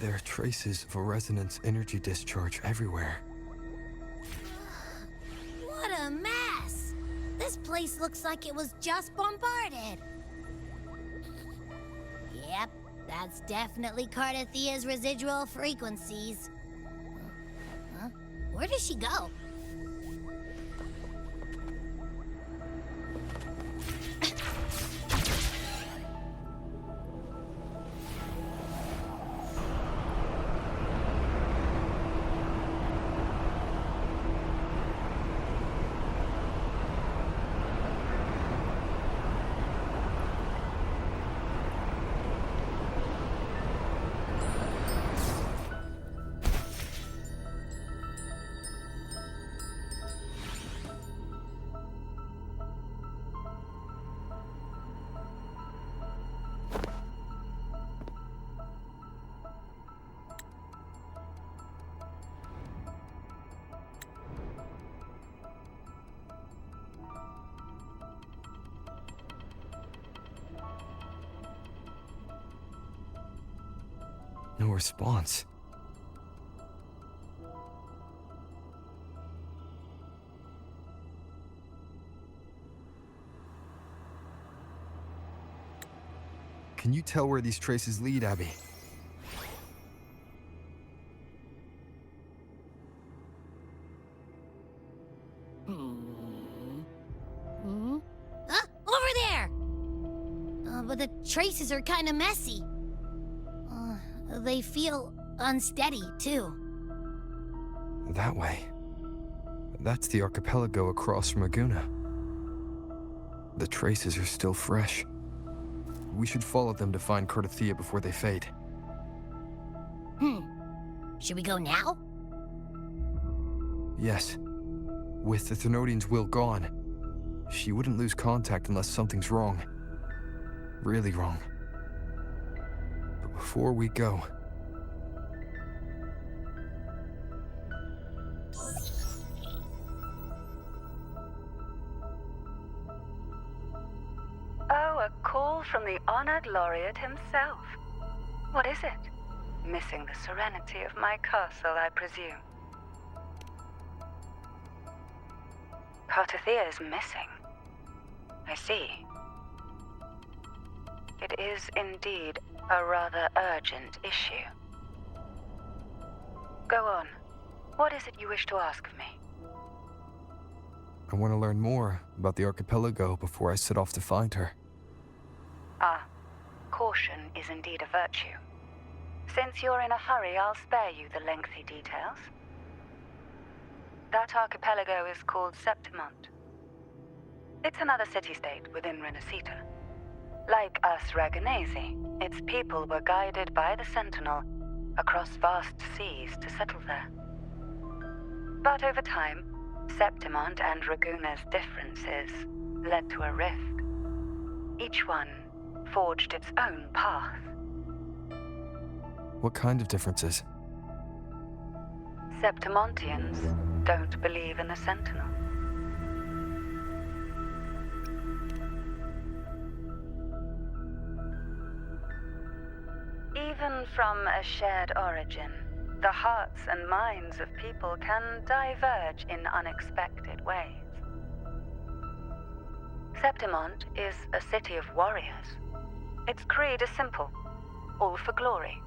There are traces of a resonance energy discharge everywhere. What a mess! This place looks like it was just bombarded. Yep, that's definitely Cardathia's residual frequencies. Huh? Where does she go? No response. Can you tell where these traces lead, Abby? Over there! But the traces are kind of messy. They feel unsteady, too. That way. That's the archipelago across from Aguna. The traces are still fresh. We should follow them to find Cardathia before they fade. Should we go now? Yes. With the Thenodian's will gone, she wouldn't lose contact unless something's wrong. Really wrong. But before we go... Oh, a call from the honored laureate himself. What is it? Missing the serenity of my castle, I presume. Cardathia is missing. I see. It is indeed a rather urgent issue. Go on. What is it you wish to ask of me? I want to learn more about the archipelago before I set off to find her. Ah, caution is indeed a virtue. Since you're in a hurry, I'll spare you the lengthy details. That archipelago is called Septimont. It's another city-state within Renacita. Like us Raganesi, its people were guided by the Sentinel across vast seas to settle there. But over time, Septimont and Raguna's differences led to a rift. Each one forged its own path. What kind of differences? Septimontians don't believe in the Sentinel. Even from a shared origin, the hearts and minds of people can diverge in unexpected ways. Septimont is a city of warriors. Its creed is simple: all for glory,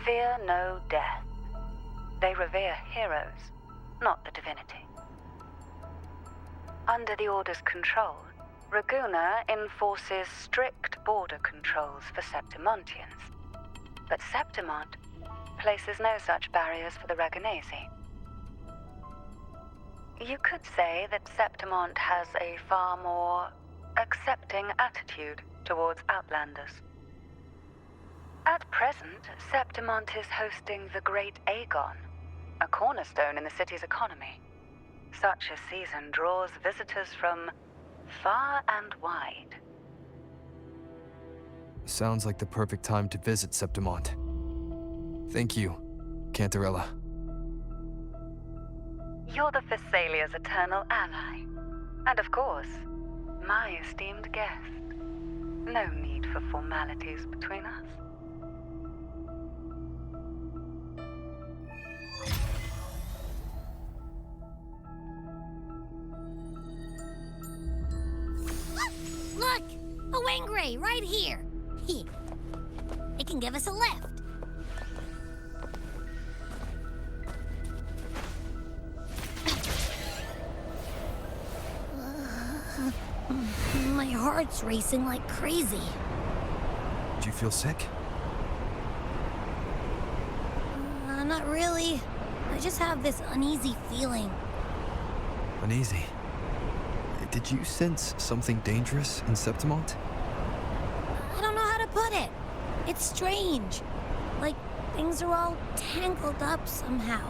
fear no death. They revere heroes, not the divinity. Under the Order's control, Raguna enforces strict border controls for Septimontians. But Septimont places no such barriers for the Raganesi. You could say that Septimont has a far more accepting attitude towards outlanders. At present, Septimont is hosting the Great Aegon, a cornerstone in the city's economy. Such a season draws visitors from far and wide. Sounds like the perfect time to visit Septimont. Thank you, Cantarella. You're the Thessalia's eternal ally. And of course, my esteemed guest. No need for formalities between us. X-ray right here. It can give us a lift. My heart's racing like crazy. Do you feel sick? Not really. I just have this uneasy feeling. Uneasy. Did you sense something dangerous in Septimont? I don't know how to put it. It's strange. Like things are all tangled up somehow.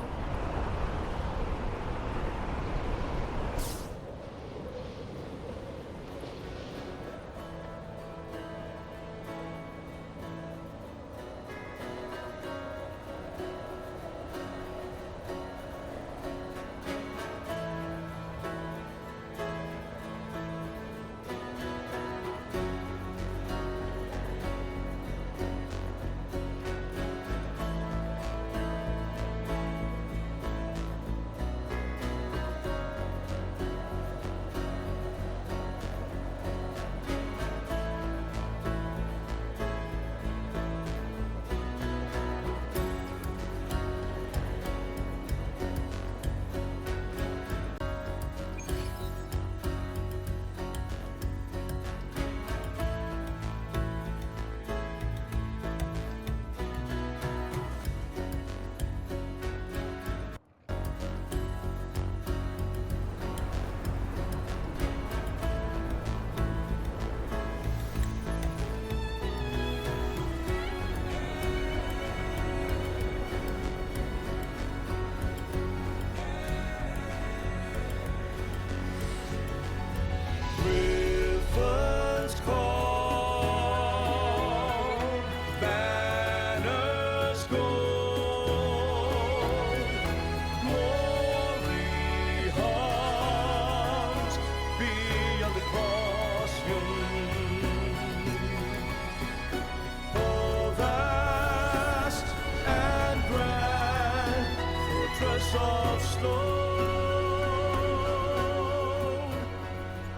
Of stone,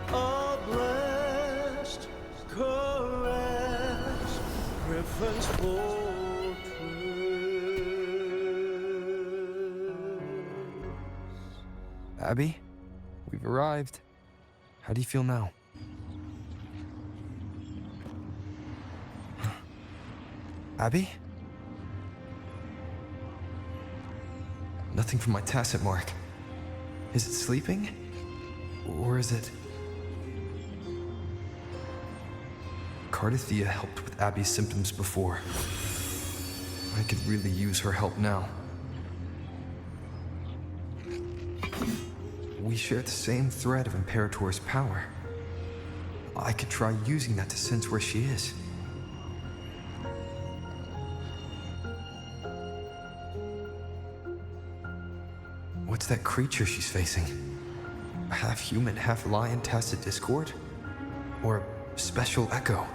a blessed caress, Griffin's fortress. Abby, we've arrived. How do you feel now? Abby? Nothing from my tacit mark. Is it sleeping? Or is it... Cardathia helped with Abby's symptoms before. I could really use her help now. We share the same thread of Imperator's power. I could try using that to sense where she is. What's that creature she's facing? Half human, half lion tacit discord? Or special echo?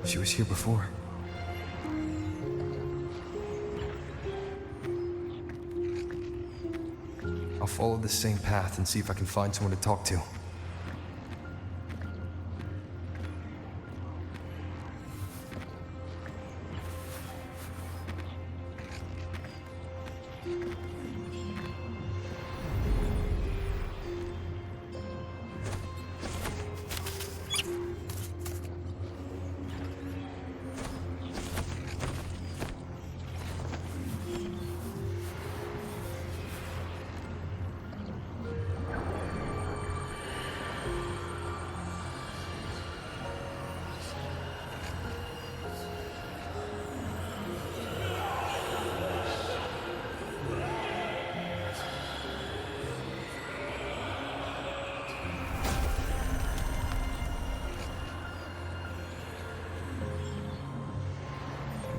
She was here before. I'll follow the same path and see if I can find someone to talk to.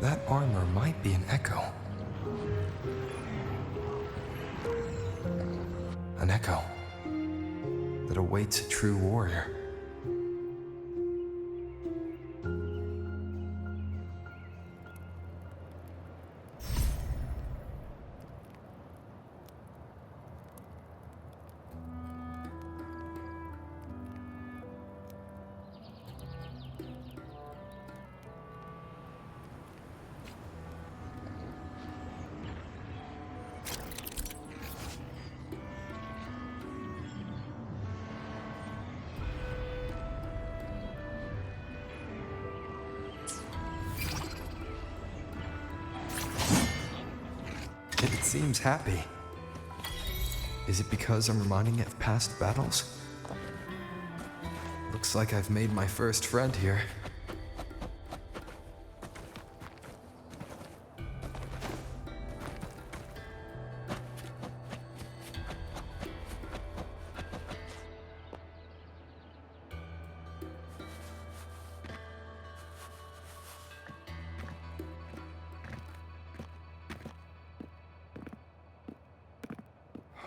That armor might be an echo. An echo that awaits a true warrior. seems happy. Is it because I'm reminding it of past battles? Looks like I've made my first friend here.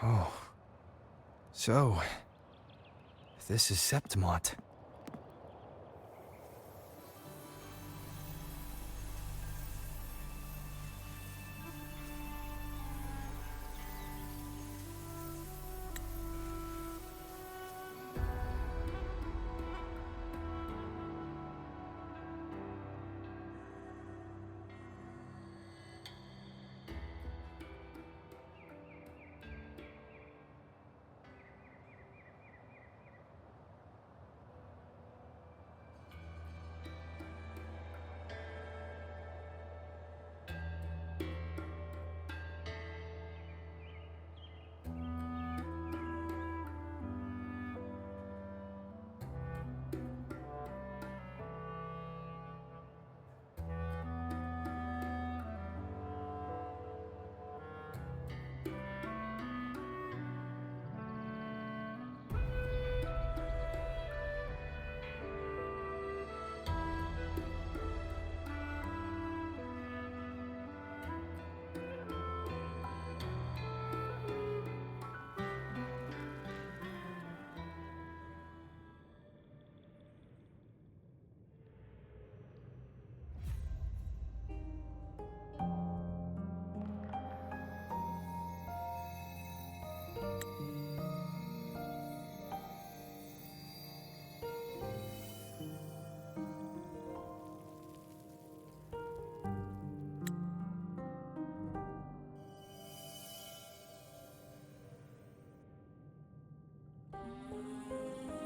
Oh. So, this is Septimont.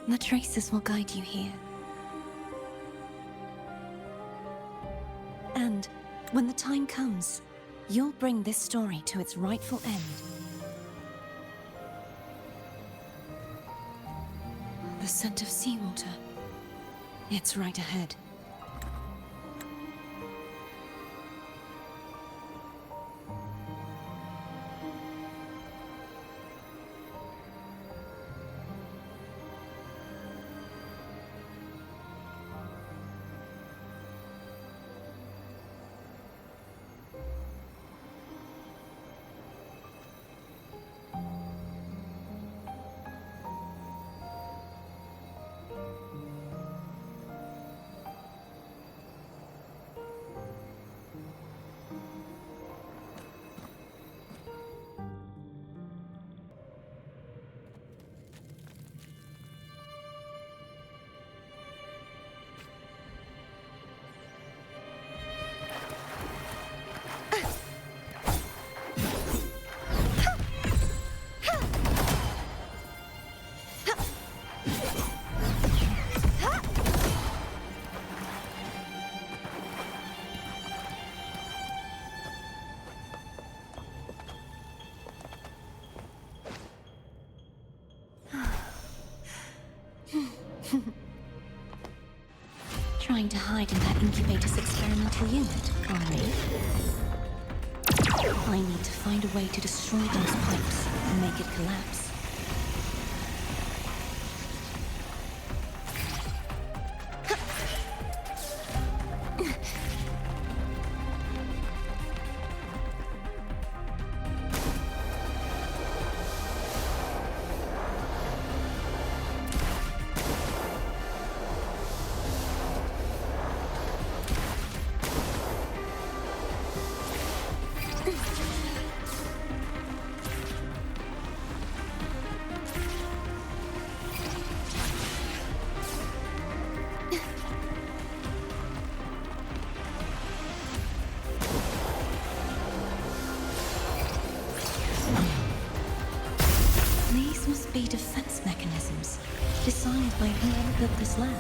The traces will guide you here. And when the time comes, you'll bring this story to its rightful end. The scent of seawater. It's right ahead. Trying to hide in that incubator's experimental unit, are we? I need to find a way to destroy those pipes and make it collapse. These must be defense mechanisms, designed by whoever built this lab.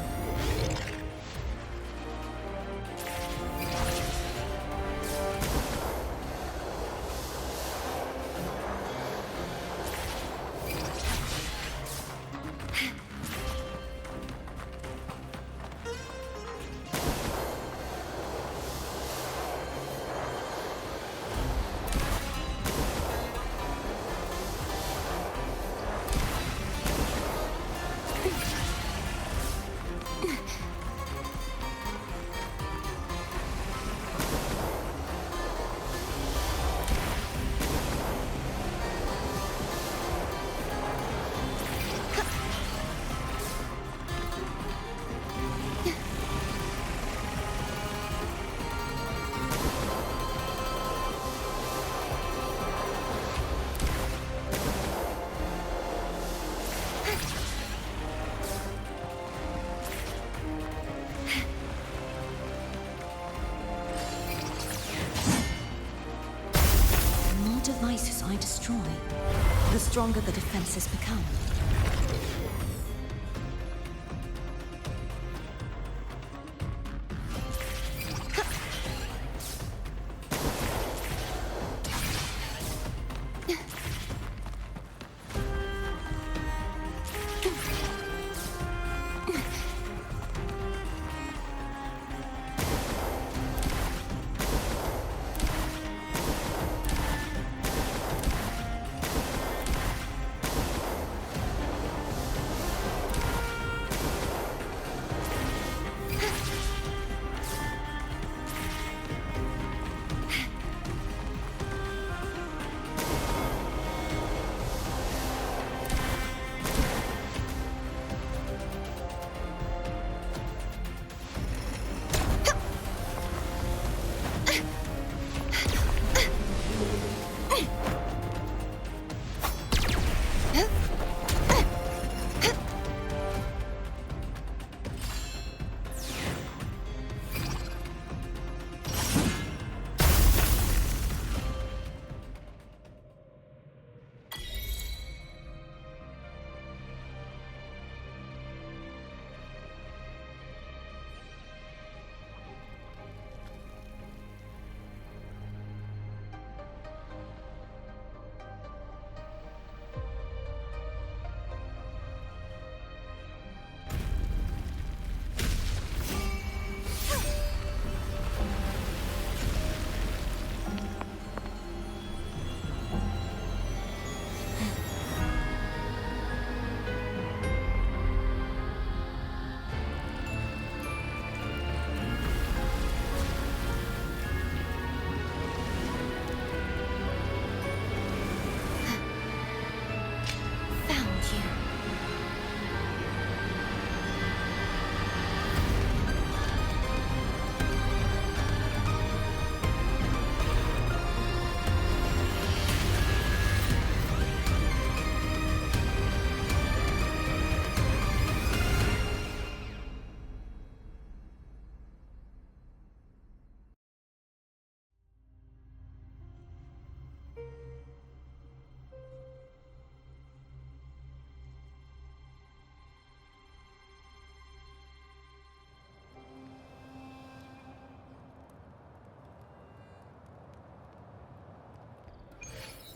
the stronger the defenses become.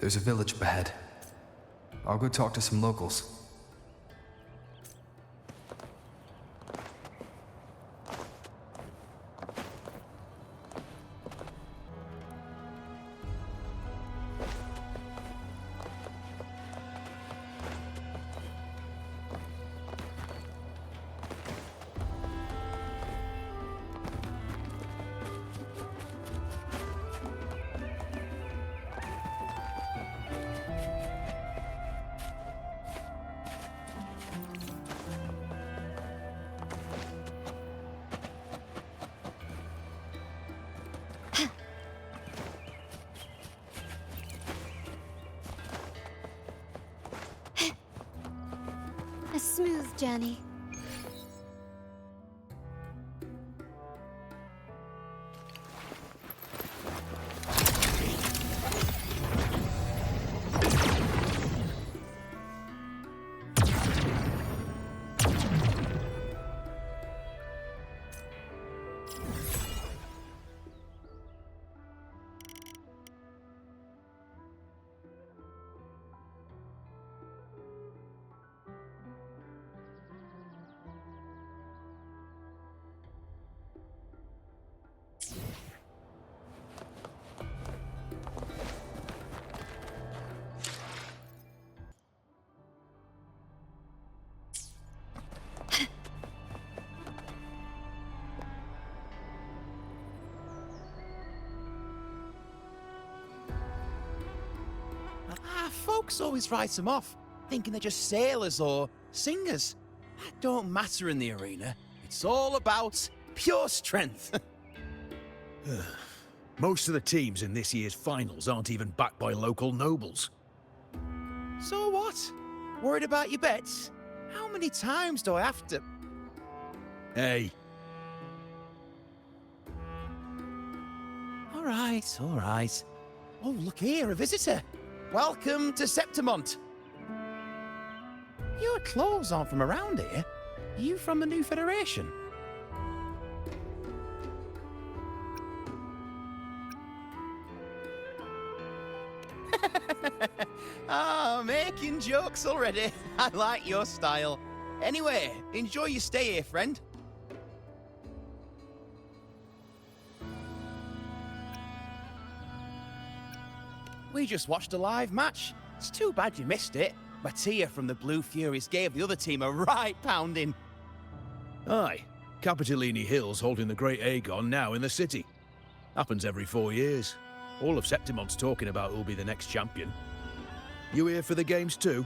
There's a village up ahead. I'll go talk to some locals. A smooth journey. Folks always write them off, thinking they're just sailors or singers. That don't matter in the arena. It's all about pure strength. Most of the teams in this year's finals aren't even backed by local nobles. So what? Worried about your bets? How many times do I have to... Hey, All right. Oh, look here, a visitor. Welcome to Septimont. Your clothes aren't from around here. Are you from the New Federation? Making jokes already. I like your style. Anyway, enjoy your stay here, friend. We just watched a live match. It's too bad you missed it. Mattia from the Blue Furies gave the other team a right pounding. Aye, Capitolini Hill's holding the Great Aegon now in the city. Happens every 4 years. All of Septimont's talking about who'll be the next champion. You here for the games too?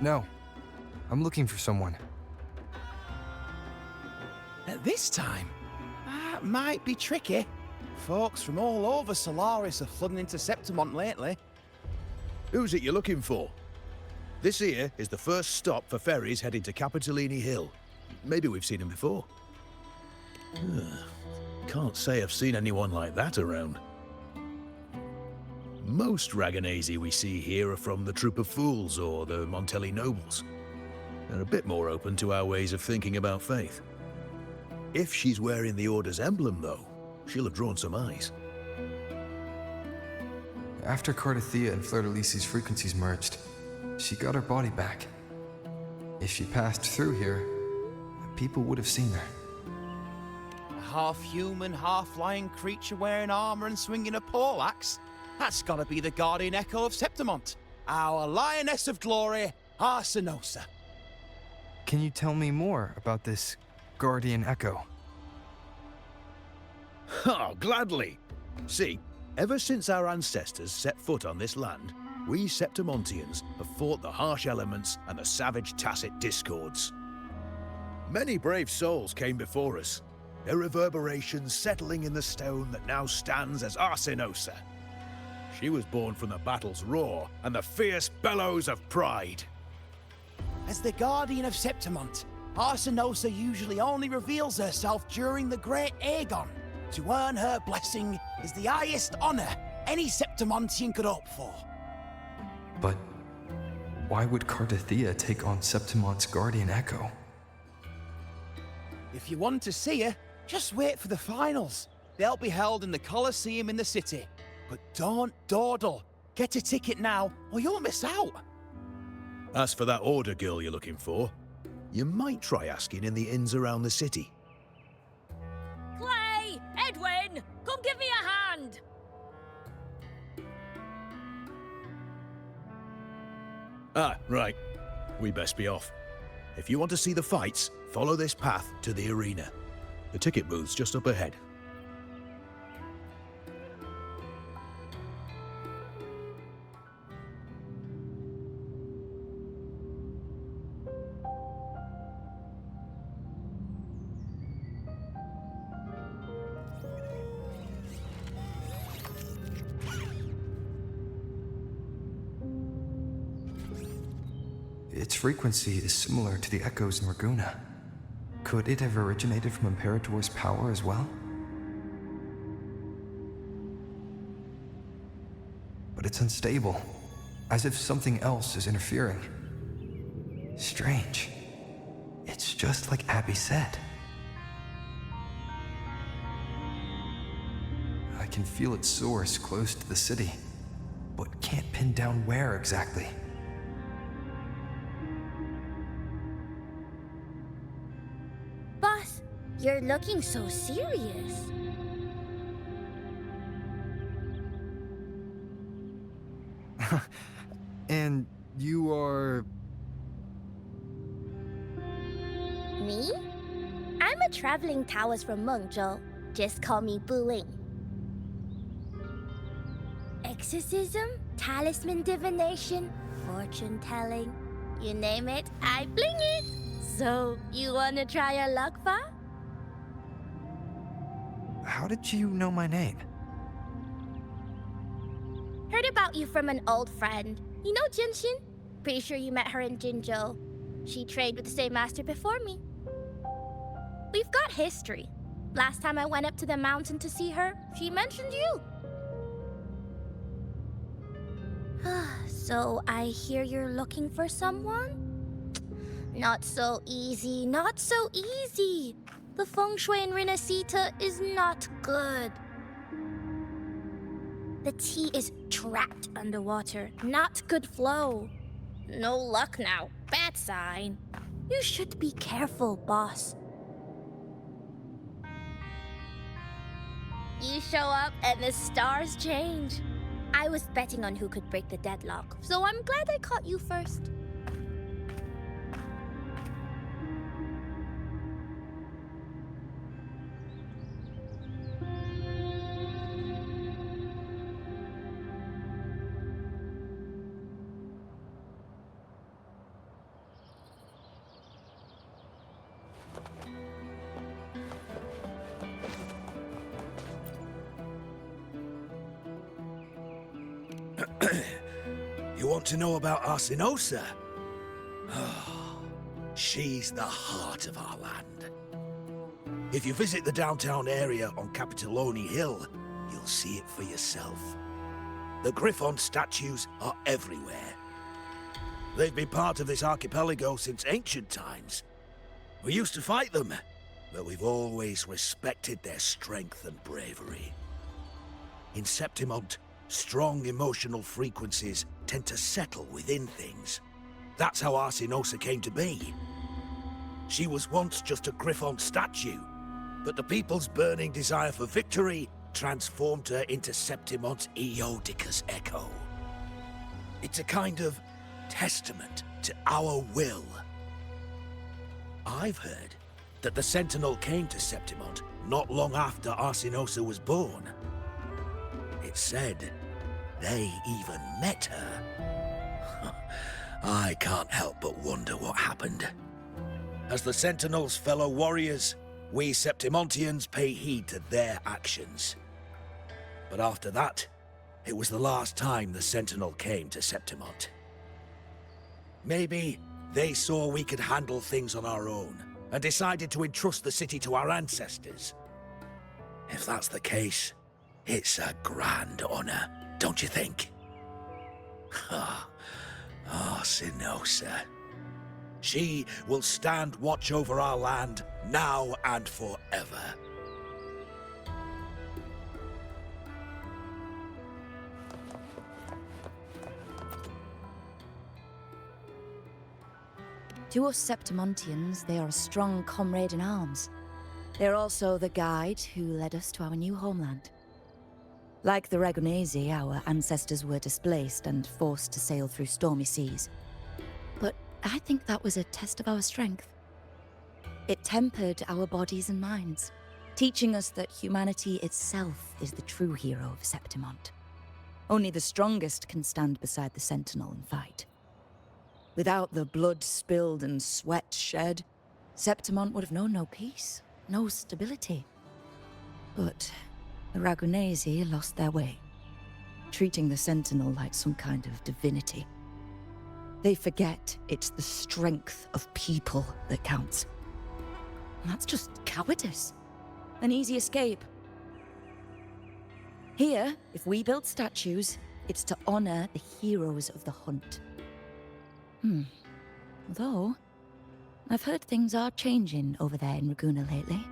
No. I'm looking for someone. At this time, that might be tricky. Folks from all over Solaris are flooding into Septimont lately. Who's it you're looking for? This here is the first stop for ferries heading to Capitolini Hill. Maybe we've seen him before. Can't say I've seen anyone like that around. Most Raganesi we see here are from the Troop of Fools or the Montelli Nobles. They're a bit more open to our ways of thinking about faith. If she's wearing the Order's emblem, though, she'll have drawn some eyes. After Cardathia and Fleur-de-Lis's frequencies merged, she got her body back. If she passed through here, people would have seen her. A half-human, half-lion creature wearing armor and swinging a poleaxe? That's gotta be the Guardian Echo of Septimont, our Lioness of Glory, Arsinosa. Can you tell me more about this Guardian Echo? Oh, gladly. See, ever since our ancestors set foot on this land, we Septimontians have fought the harsh elements and the savage tacit discords. Many brave souls came before us, their reverberations settling in the stone that now stands as Arsinosa. She was born from the battle's roar and the fierce bellows of pride. As the Guardian of Septimont, Arsinosa usually only reveals herself during the Great Aegon. To earn her blessing is the highest honor any Septimontian could hope for. But why would Cardathia take on Septimont's Guardian Echo? If you want to see her, just wait for the finals. They'll be held in the Colosseum in the city. But don't dawdle. Get a ticket now, or you'll miss out. As for that Order girl you're looking for, you might try asking in the inns around the city. Clay! Edwin! Come give me a hand! Ah, right. We best be off. If you want to see the fights, follow this path to the arena. The ticket booth's just up ahead. Its frequency is similar to the echoes in Raguna. Could it have originated from Imperator's power as well? But it's unstable, as if something else is interfering. Strange. It's just like Abby said. I can feel its source close to the city, but can't pin down where exactly. Boss, you're looking so serious. And you are... Me? I'm a traveling Taoist from Mengzhou. Just call me Buling. Exorcism, talisman divination, fortune telling. You name it, I bling it. So, you wanna try your luck, Fa? How did you know my name? Heard about you from an old friend. You know Jinshin? Pretty sure you met her in Jinzhou. She trained with the same master before me. We've got history. Last time I went up to the mountain to see her, she mentioned you. So I hear you're looking for someone? Not so easy, not so easy. The feng shui in Renacita is not good. The tea is trapped underwater, not good flow. No luck now, bad sign. You should be careful, boss. You show up and the stars change. I was betting on who could break the deadlock, so I'm glad I caught you first. You want to know about Arsinosa? She's the heart of our land. If you visit the downtown area on Capitolone Hill, you'll see it for yourself. The Griffon statues are everywhere. They've been part of this archipelago since ancient times. We used to fight them, but we've always respected their strength and bravery. In Septimont, strong emotional frequencies tend to settle within things. That's how Arsinosa came to be. She was once just a Griffon statue, but the people's burning desire for victory transformed her into Septimont's Eodica's echo. It's a kind of testament to our will. I've heard that the Sentinel came to Septimont not long after Arsinosa was born. It's said they even met her. I can't help but wonder what happened. As the Sentinel's fellow warriors, we Septimontians pay heed to their actions. But after that, it was the last time the Sentinel came to Septimont. Maybe they saw we could handle things on our own and decided to entrust the city to our ancestors. If that's the case, it's a grand honor, don't you think? Arsinosa. She will stand watch over our land now and forever. To us Septimontians, they are a strong comrade in arms. They're also the guide who led us to our new homeland. Like the Ragonese, our ancestors were displaced and forced to sail through stormy seas. But I think that was a test of our strength. It tempered our bodies and minds, teaching us that humanity itself is the true hero of Septimont. Only the strongest can stand beside the Sentinel and fight. Without the blood spilled and sweat shed, Septimont would have known no peace, no stability. But the Ragonese lost their way, treating the Sentinel like some kind of divinity. They forget it's the strength of people that counts. And that's just cowardice. An easy escape. Here, if we build statues, it's to honor the heroes of the hunt. Although, I've heard things are changing over there in Raguna lately.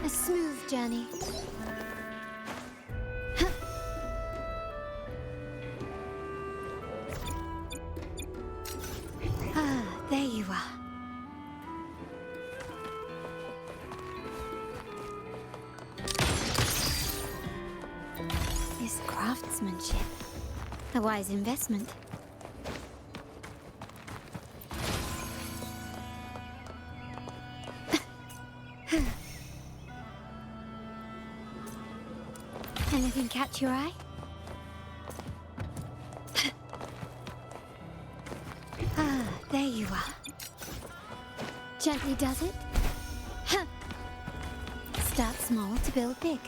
A smooth journey. There you are. This craftsmanship. A wise investment. Anything catch your eye? There you are. Gently does it? Start small to build big.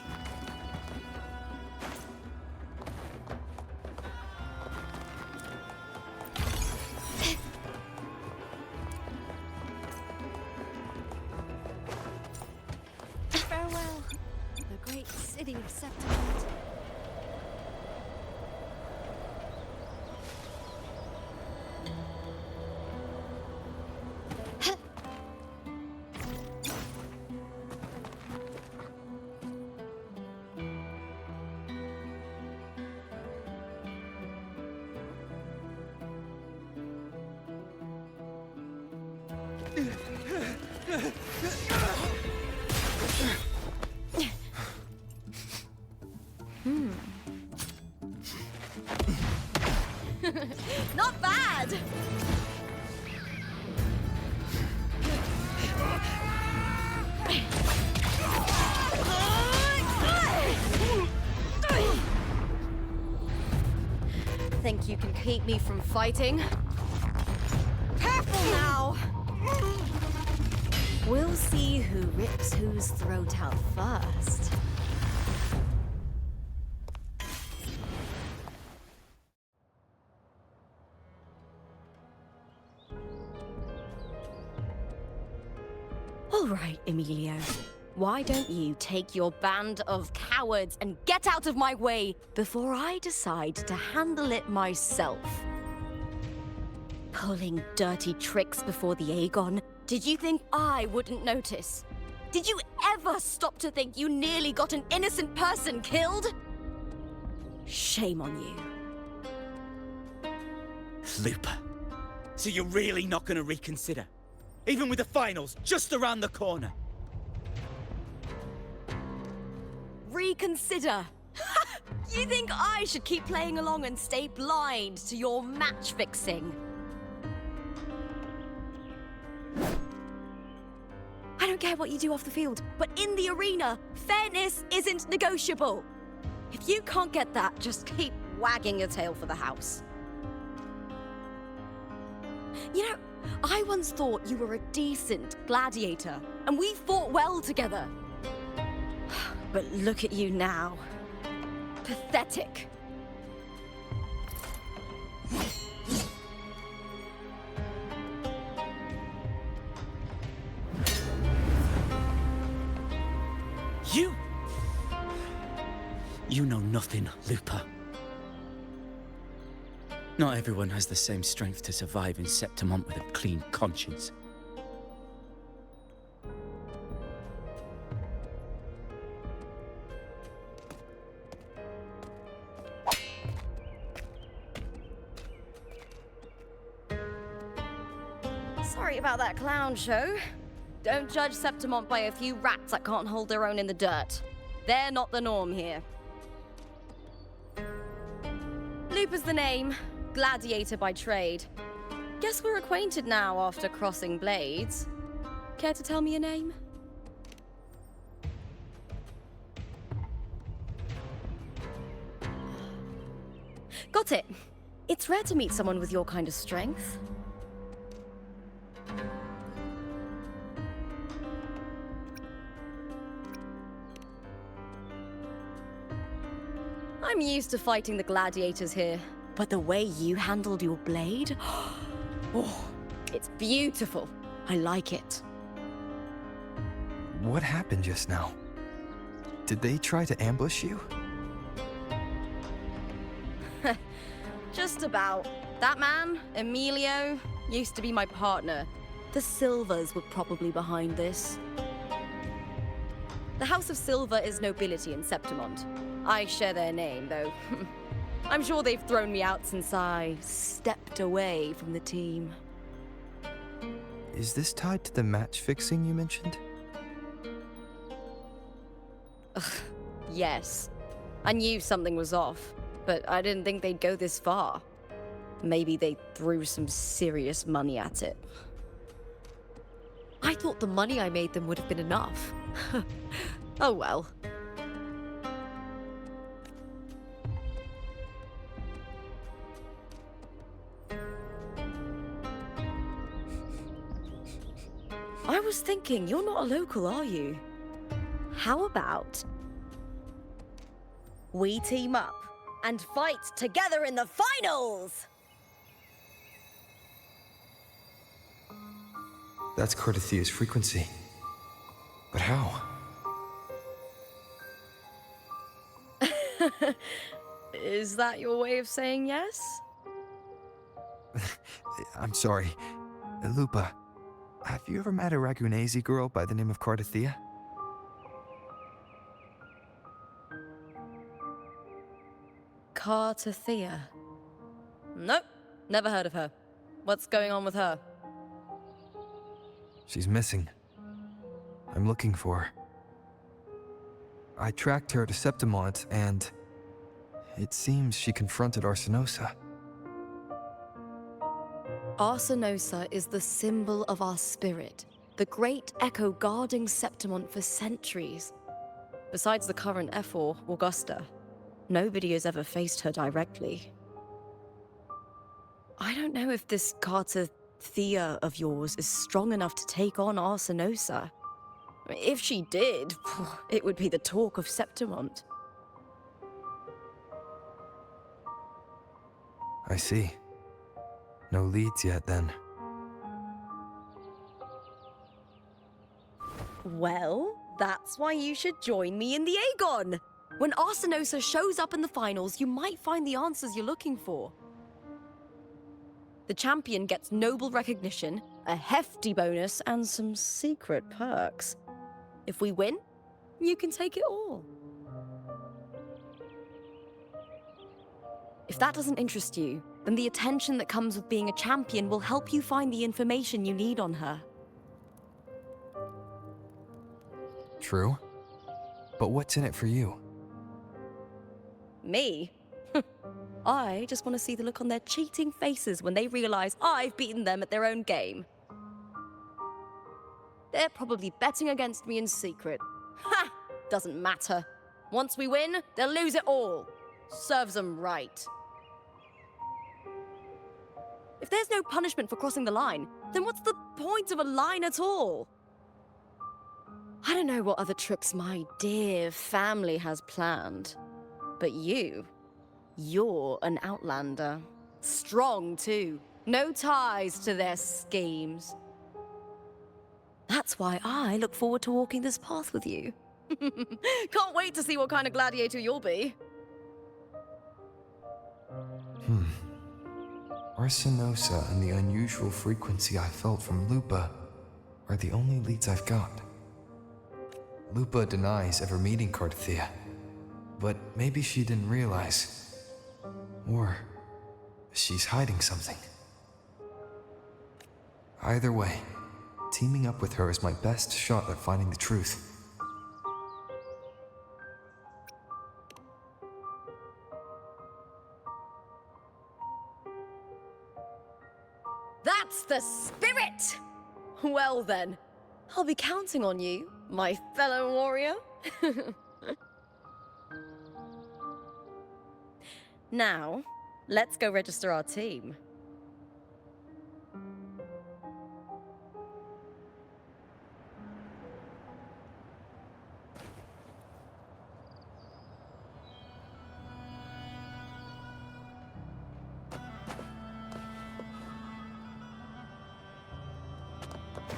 city of Septimont. Not bad! Think you can keep me from fighting? Careful now! We'll see who rips whose throat out first. All right, Emilio. Why don't you take your band of cowards and get out of my way before I decide to handle it myself? Pulling dirty tricks before the Aegon. Did you think I wouldn't notice? Did you ever stop to think you nearly got an innocent person killed? Shame on you. Looper. So you're really not gonna reconsider? Even with the finals just around the corner? Reconsider. You think I should keep playing along and stay blind to your match fixing? I don't care what you do off the field, but in the arena, fairness isn't negotiable. If you can't get that, just keep wagging your tail for the house. You know, I once thought you were a decent gladiator, and we fought well together. But look at you now. Pathetic. You know nothing, Looper. Not everyone has the same strength to survive in Septimont with a clean conscience. Sorry about that clown show. Don't judge Septimont by a few rats that can't hold their own in the dirt. They're not the norm here. Looper's the name. Gladiator by trade. Guess we're acquainted now after crossing blades. Care to tell me your name? Got it. It's rare to meet someone with your kind of strength. I'm used to fighting the gladiators here, but the way you handled your blade, oh, it's beautiful. I like it. What happened just now? Did they try to ambush you? Just about. That man, Emilio, used to be my partner. The Silvers were probably behind this. The House of Silver is nobility in Septimont. I share their name, though. I'm sure they've thrown me out since I stepped away from the team. Is this tied to the match fixing you mentioned? Ugh, yes. I knew something was off, but I didn't think they'd go this far. Maybe they threw some serious money at it. I thought the money I made them would have been enough. Oh well. I was thinking, you're not a local, are you? How about we team up and fight together in the finals? That's Cardathia's frequency. But how? Is that your way of saying yes? I'm sorry. Lupa, have you ever met a Ragunese girl by the name of Cardathea? Cardathea? Nope, never heard of her. What's going on with her? She's missing. I'm looking for her. I tracked her to Septimont, and it seems she confronted Arsinosa. Arsinosa is the symbol of our spirit, the great echo guarding Septimont for centuries. Besides the current Ephor, Augusta, nobody has ever faced her directly. I don't know if this Cardathea of yours is strong enough to take on Arsinosa. If she did, it would be the talk of Septimont. I see. No leads yet, then. Well, that's why you should join me in the Aegon! When Arsinosa shows up in the finals, you might find the answers you're looking for. The champion gets noble recognition, a hefty bonus, and some secret perks. If we win, you can take it all. If that doesn't interest you, then the attention that comes with being a champion will help you find the information you need on her. True. But what's in it for you? Me? I just want to see the look on their cheating faces when they realize I've beaten them at their own game. They're probably betting against me in secret. Ha! Doesn't matter. Once we win, they'll lose it all. Serves them right. If there's no punishment for crossing the line, then what's the point of a line at all? I don't know what other tricks my dear family has planned, but you're an outlander. Strong, too. No ties to their schemes. That's why I look forward to walking this path with you. Can't wait to see what kind of gladiator you'll be. Arsinosa and the unusual frequency I felt from Lupa are the only leads I've got. Lupa denies ever meeting Cardathea, but maybe she didn't realize. Or she's hiding something. Either way, teaming up with her is my best shot at finding the truth. That's the spirit! Well then, I'll be counting on you, my fellow warrior. Now, let's go register our team.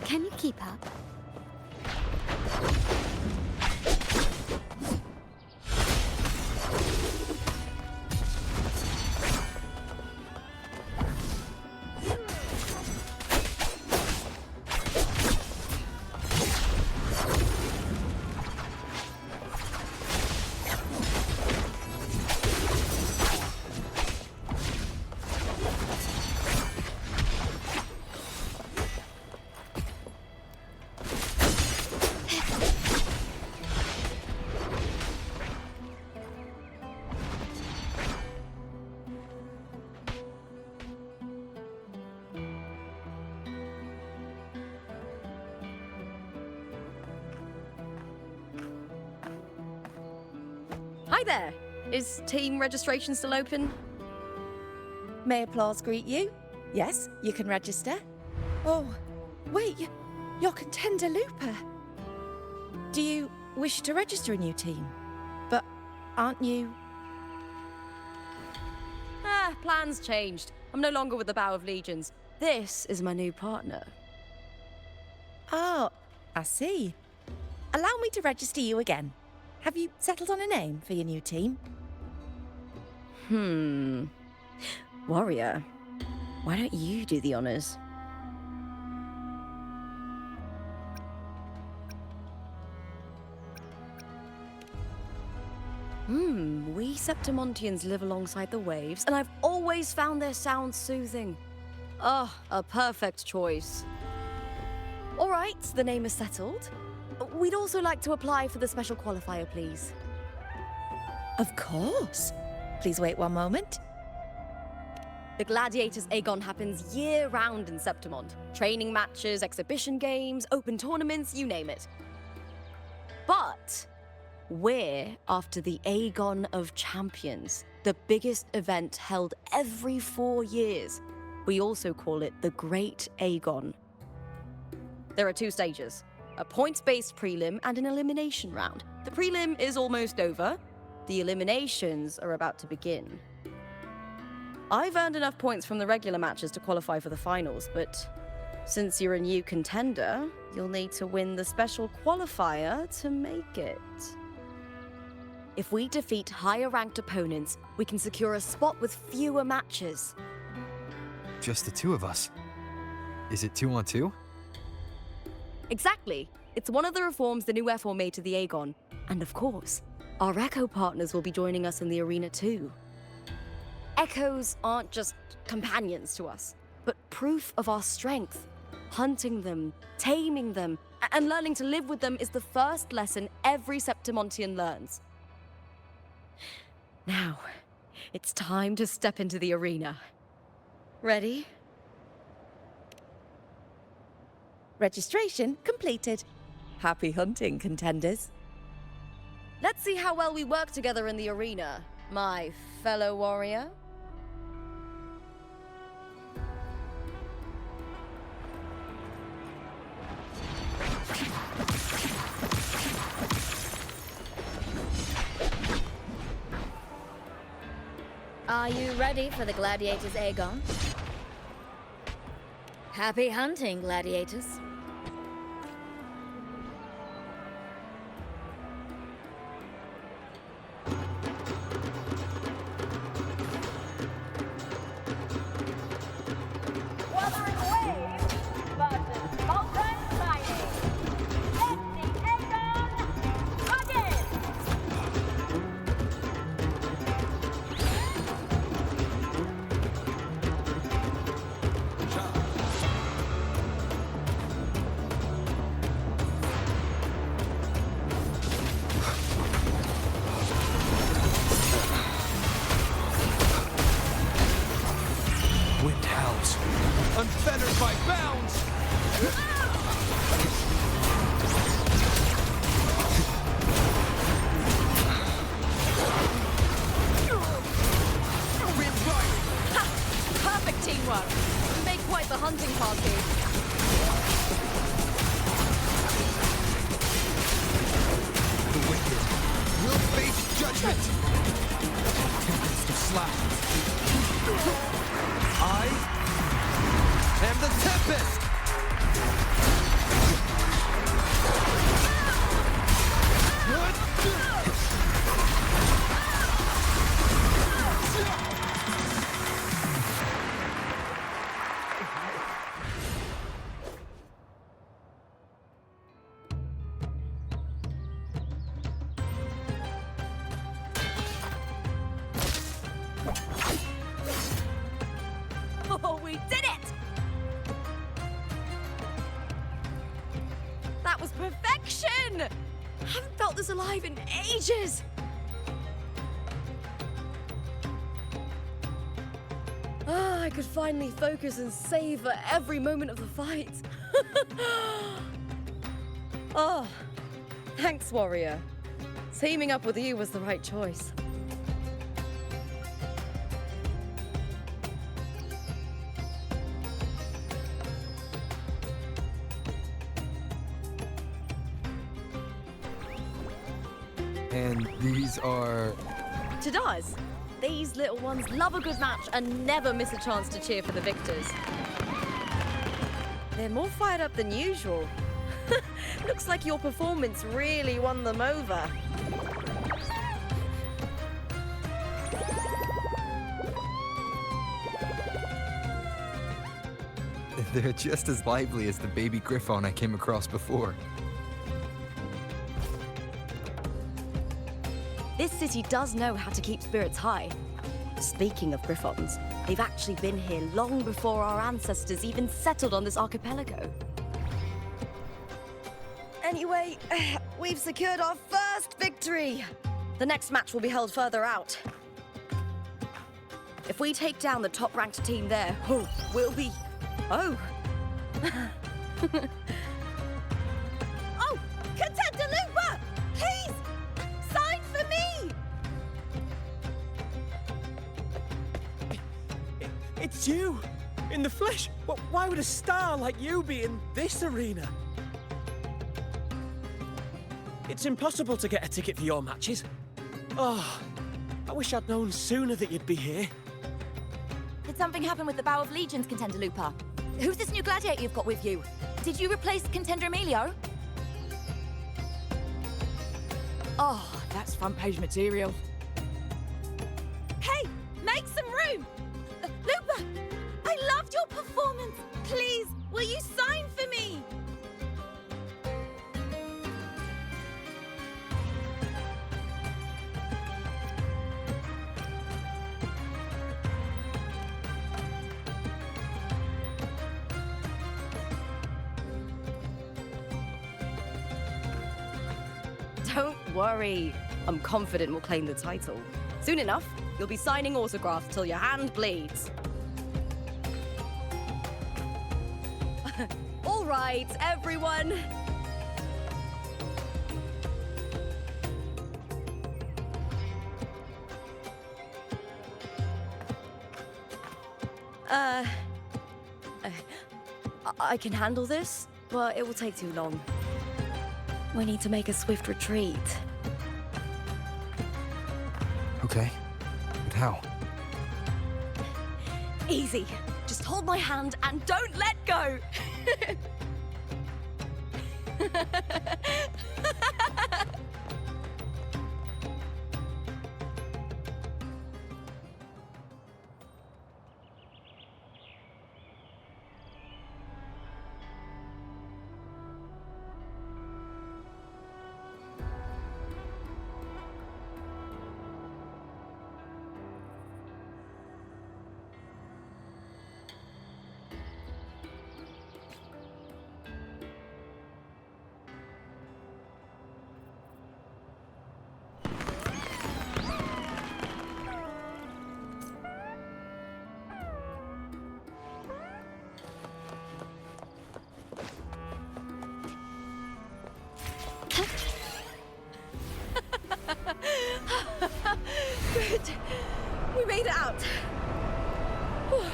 Can you keep up? Hi there! Is team registration still open? May applause greet you? Yes, you can register. Oh, wait, you're contender Lupa. Do you wish to register a new team? But aren't you? Plans changed. I'm no longer with the Bow of Legions. This is my new partner. Oh, I see. Allow me to register you again. Have you settled on a name for your new team? Warrior, why don't you do the honors? We Septimontians live alongside the waves, and I've always found their sounds soothing. Oh, a perfect choice. All right, the name is settled. We'd also like to apply for the special qualifier, please. Of course. Please wait one moment. The Gladiators Aegon happens year-round in Septimont. Training matches, exhibition games, open tournaments, you name it. But we're after the Aegon of Champions, the biggest event held every 4 years. We also call it the Great Aegon. There are 2 stages, a points-based prelim and an elimination round. The prelim is almost over. The eliminations are about to begin. I've earned enough points from the regular matches to qualify for the finals, but since you're a new contender, you'll need to win the special qualifier to make it. If we defeat higher-ranked opponents, we can secure a spot with fewer matches. Just the 2 of us. Is it 2 on 2? Exactly. It's one of the reforms the new F4 made to the Aegon. And of course, our Echo partners will be joining us in the arena too. Echoes aren't just companions to us, but proof of our strength. Hunting them, taming them, and learning to live with them is the first lesson every Septimontian learns. Now, it's time to step into the arena. Ready? Registration completed. Happy hunting, contenders. Let's see how well we work together in the arena, my fellow warrior. Are you ready for the Gladiators Aegon? Happy hunting, Gladiators. Wuthering Waves versus Molten Mining. It's the Aegon again! Wind howls, unfettered by bounds! Wind riding! Ha! Perfect teamwork. We make quite the hunting party. The wicked will face judgment! Tempest of slashes. I am the Tempest! Oh, we did it! That was perfection! I haven't felt this alive in ages! I could finally focus and savor every moment of the fight. Oh, thanks, warrior. Teaming up with you was the right choice. And these are... Tadars, these little ones love a good match and never miss a chance to cheer for the victors. They're more fired up than usual. Looks like your performance really won them over. They're just as lively as the baby griffon I came across before. This city does know how to keep spirits high. Speaking of griffons, they've actually been here long before our ancestors even settled on this archipelago. Anyway, we've secured our first victory. The next match will be held further out. If we take down the top-ranked team there, we'll be... Oh! Oh! Contender Looper! Please! Sign for me! It's you! In the flesh! Why would a star like you be in this arena? It's impossible to get a ticket for your matches. Oh, I wish I'd known sooner that you'd be here. Did something happen with the Bow of Legions, Contender Looper? Who's this new gladiator you've got with you? Did you replace Contender Emilio? Oh, that's front page material. Hey, make some room! Looper, I loved your performance. Please, will you sign for me? Don't worry. I'm confident we'll claim the title. Soon enough, you'll be signing autographs till your hand bleeds. All right, everyone. I can handle this, but it will take too long. We need to make a swift retreat. Okay, but how? Easy. Just hold my hand and don't let go. Good. We made it out. Whew.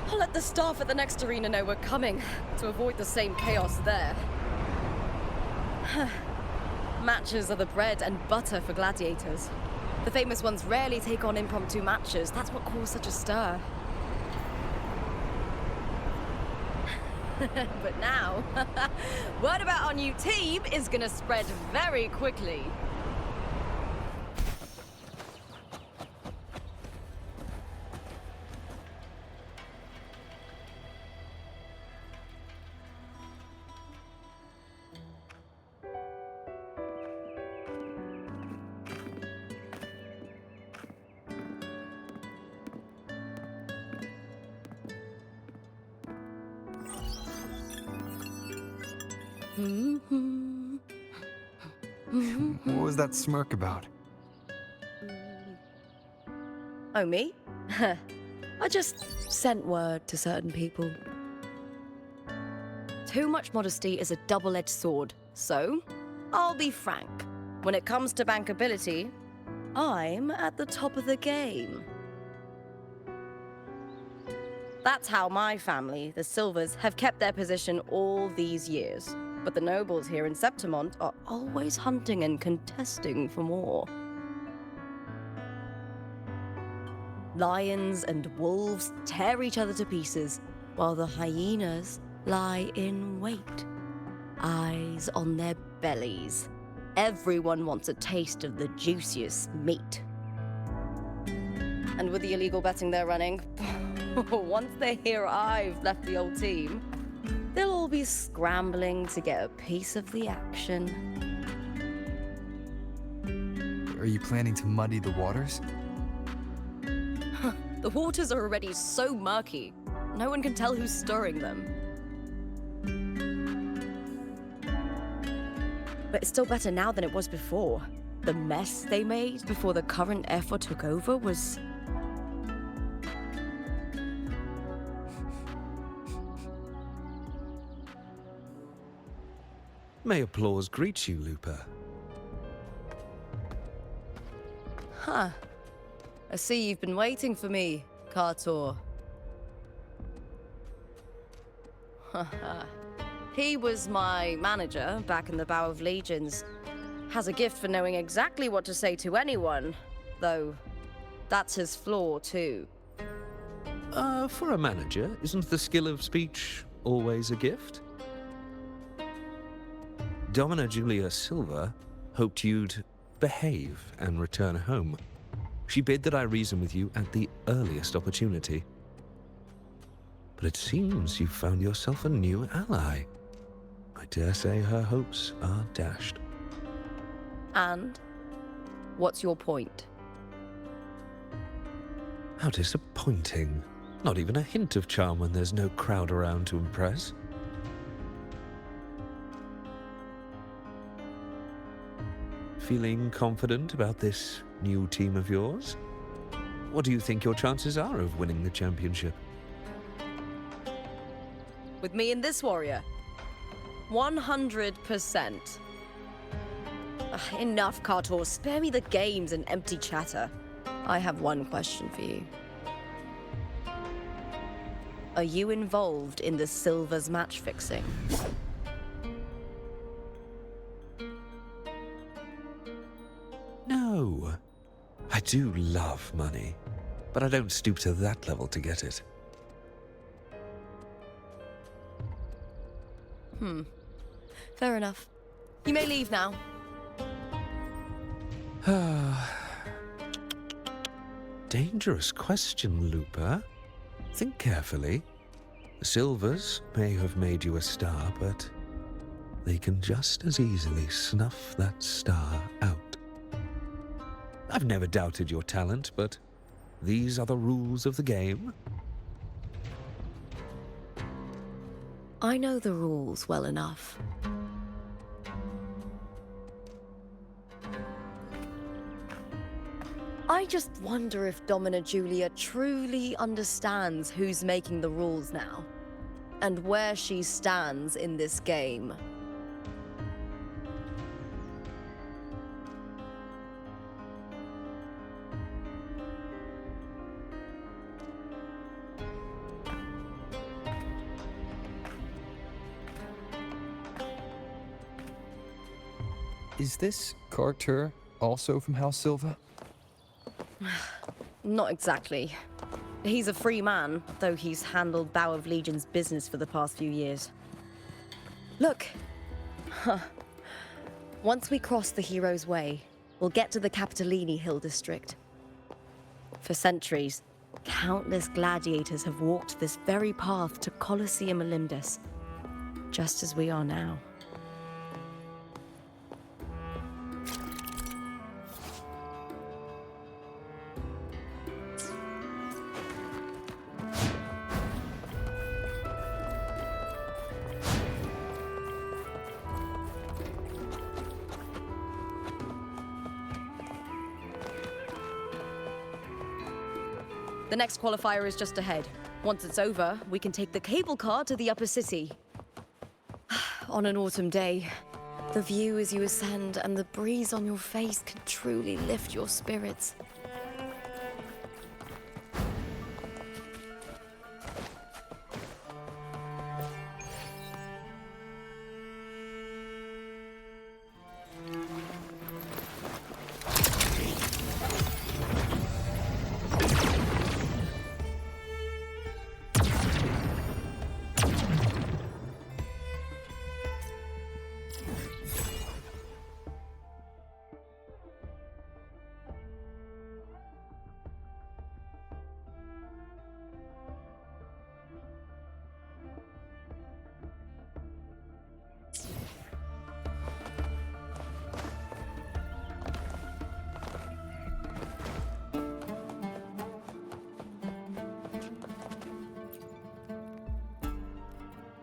I'll let the staff at the next arena know we're coming to avoid the same chaos there. Matches are the bread and butter for gladiators. The famous ones rarely take on impromptu matches. That's what caused such a stir. But now, word about our new team is gonna spread very quickly. What was that smirk about? Oh, me? I just sent word to certain people. Too much modesty is a double-edged sword, so I'll be frank. When it comes to bankability, I'm at the top of the game. That's how my family, the Silvers, have kept their position all these years. But the nobles here in Septimont are always hunting and contesting for more. Lions and wolves tear each other to pieces, while the hyenas lie in wait, eyes on their bellies. Everyone wants a taste of the juiciest meat. And with the illegal betting they're running, Once they hear I've left the old team, they'll all be scrambling to get a piece of the action. Are you planning to muddy the waters? The waters are already so murky, no one can tell who's stirring them. But it's still better now than it was before. The mess they made before the current effort took over was... May applause greet you, Lupa. Huh. I see you've been waiting for me, Kartor. He was my manager back in the Bow of Legions. Has a gift for knowing exactly what to say to anyone, though that's his flaw too. For a manager, isn't the skill of speech always a gift? Domina Julia Silva hoped you'd behave and return home. She bid that I reason with you at the earliest opportunity. But it seems you've found yourself a new ally. I dare say her hopes are dashed. And? What's your point? How disappointing. Not even a hint of charm when there's no crowd around to impress. Feeling confident about this new team of yours? What do you think your chances are of winning the championship? With me and this warrior? 100%. Enough, Kartor. Spare me the games and empty chatter. I have one question for you. Are you involved in the Silver's match fixing? No. I do love money, but I don't stoop to that level to get it. Fair enough. You may leave now. Dangerous question, Lupa. Think carefully. The Silvers may have made you a star, but they can just as easily snuff that star out. I've never doubted your talent, but these are the rules of the game. I know the rules well enough. I just wonder if Domina Julia truly understands who's making the rules now, and where she stands in this game. Is this Kartur also from House Silva? Not exactly. He's a free man, though he's handled Bow of Legion's business for the past few years. Look. Once we cross the Hero's Way, we'll get to the Capitolini Hill district. For centuries, countless gladiators have walked this very path to Colosseum Olympus, just as we are now. The next qualifier is just ahead. Once it's over, we can take the cable car to the upper city. On an autumn day, the view as you ascend and the breeze on your face can truly lift your spirits.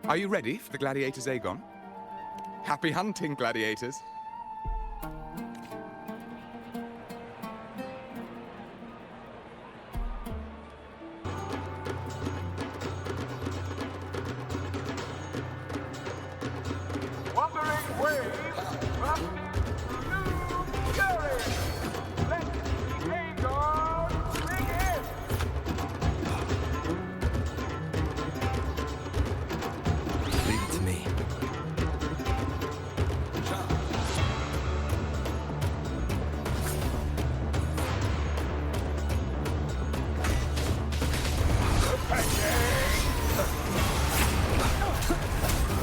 Are you ready for the gladiators, Aegon? Happy hunting, gladiators. Wuthering waves must new fury. Let the Aegon begin. Leave it to me.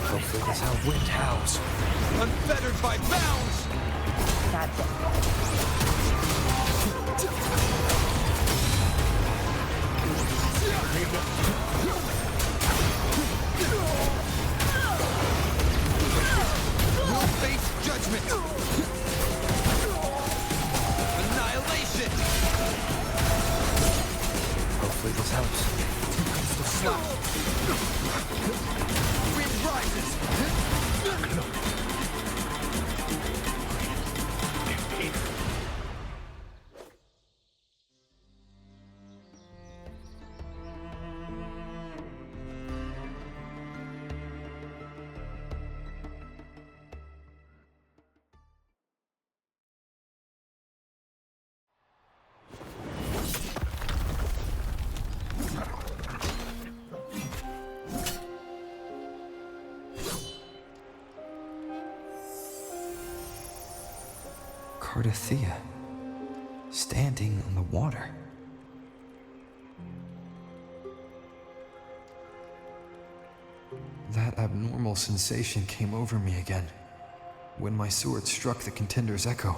Hopefully that's how wind howls. Unfettered by bounds! That's it. We'll face judgment! Annihilation! Hopefully this helps. The slash! Wind rises! Cardothea, standing on the water. That abnormal sensation came over me again when my sword struck the contender's echo.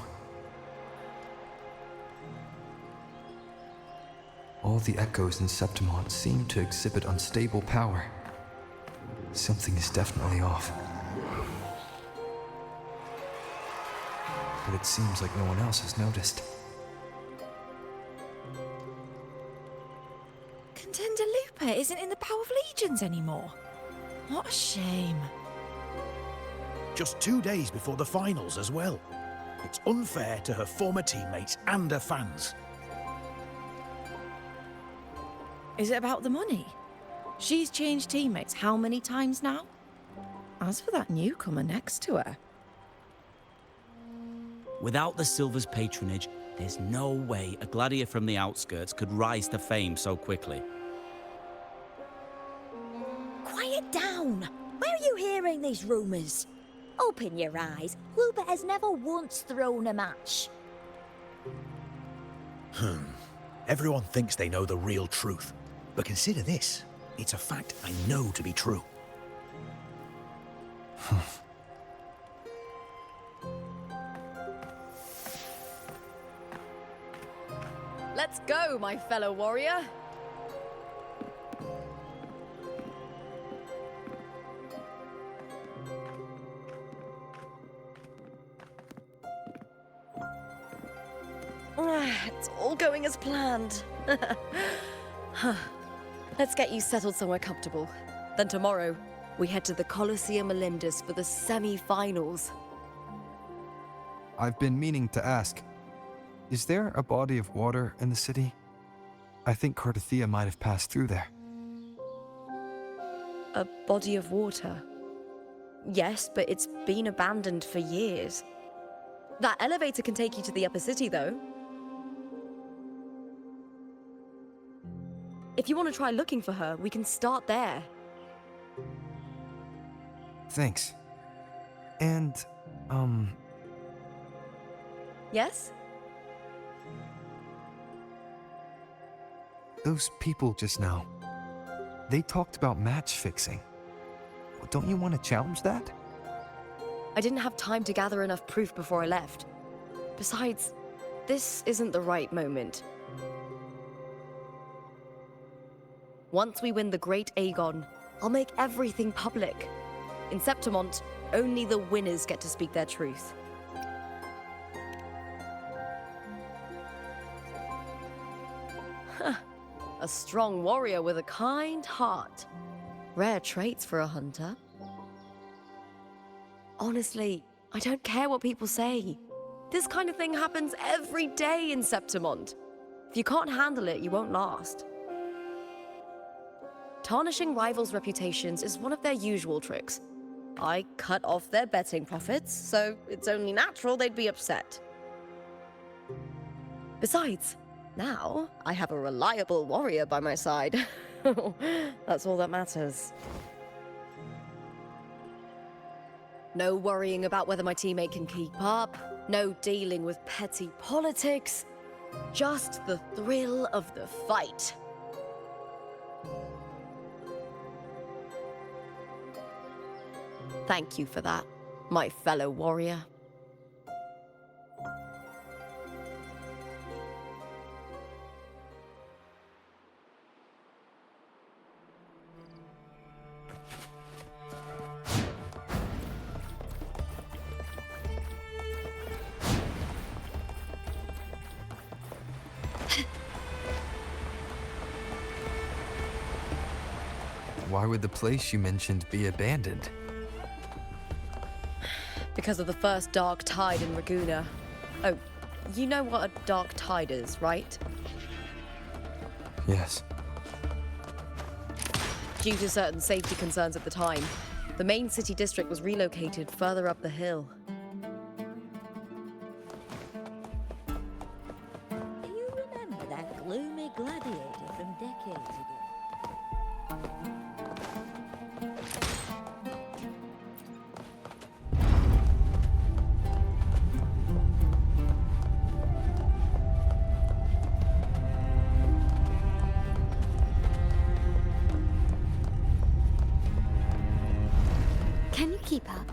All the echoes in Septimont seem to exhibit unstable power. Something is definitely off. But it seems like no one else has noticed. Contender Lupa isn't in the Power of Legions anymore. What a shame. Just 2 days before the finals as well. It's unfair to her former teammates and her fans. Is it about the money? She's changed teammates how many times now? As for that newcomer next to her, Without the Silver's patronage, there's no way a gladiator from the outskirts could rise to fame so quickly. Quiet down! Where are you hearing these rumours? Open your eyes. Lupa has never once thrown a match. Everyone thinks they know the real truth. But consider this. It's a fact I know to be true. Let's go, my fellow warrior. It's all going as planned. Let's get you settled somewhere comfortable. Then tomorrow, we head to the Colosseum Melindus for the semi-finals. I've been meaning to ask, is there a body of water in the city? I think Cardothea might have passed through there. A body of water? Yes, but it's been abandoned for years. That elevator can take you to the upper city, though. If you want to try looking for her, we can start there. Thanks. And, Yes? those people just now, they talked about match fixing. Don't you want to challenge that? I didn't have time to gather enough proof before I left. Besides, this isn't the right moment. Once we win the Great Aegon, I'll make everything public. In Septimont, only the winners get to speak their truth. A strong warrior with a kind heart. Rare traits for a hunter. Honestly, I don't care what people say. This kind of thing happens every day in Septimont. If you can't handle it, you won't last. Tarnishing rivals' reputations is one of their usual tricks. I cut off their betting profits, so it's only natural they'd be upset. Besides, now I have a reliable warrior by my side. That's all that matters. No worrying about whether my teammate can keep up, no dealing with petty politics, just the thrill of the fight. Thank you for that, my fellow warrior. Why would the place you mentioned be abandoned? Because of the first dark tide in Raguna. Oh, you know what a dark tide is, right? Yes. Due to certain safety concerns at the time, the main city district was relocated further up the hill. Do you remember that gloomy gladiator from decades ago? Can you keep up?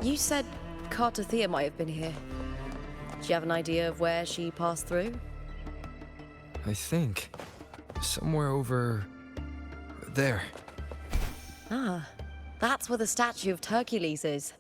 You said Cartothea might have been here. Do you have an idea of where she passed through? I think. Somewhere over... there. Ah, that's where the statue of Hercules is.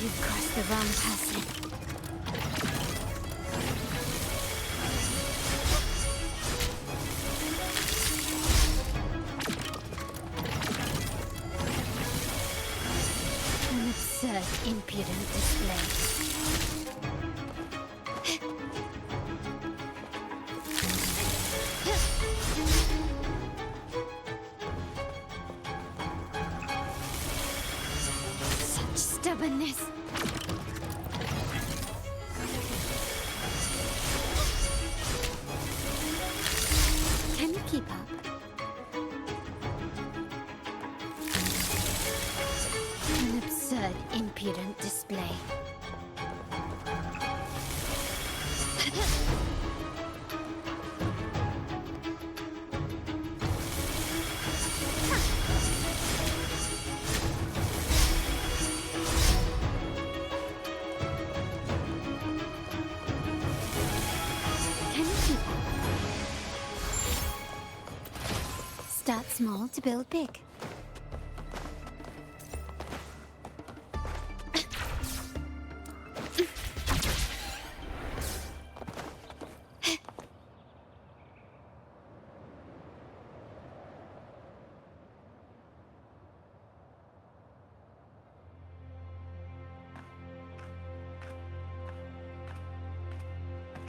You've crossed the wrong person. An absurd, impudent display. Such stubbornness. Can you keep up? An absurd, impudent display. Can you keep up? Start small to build big.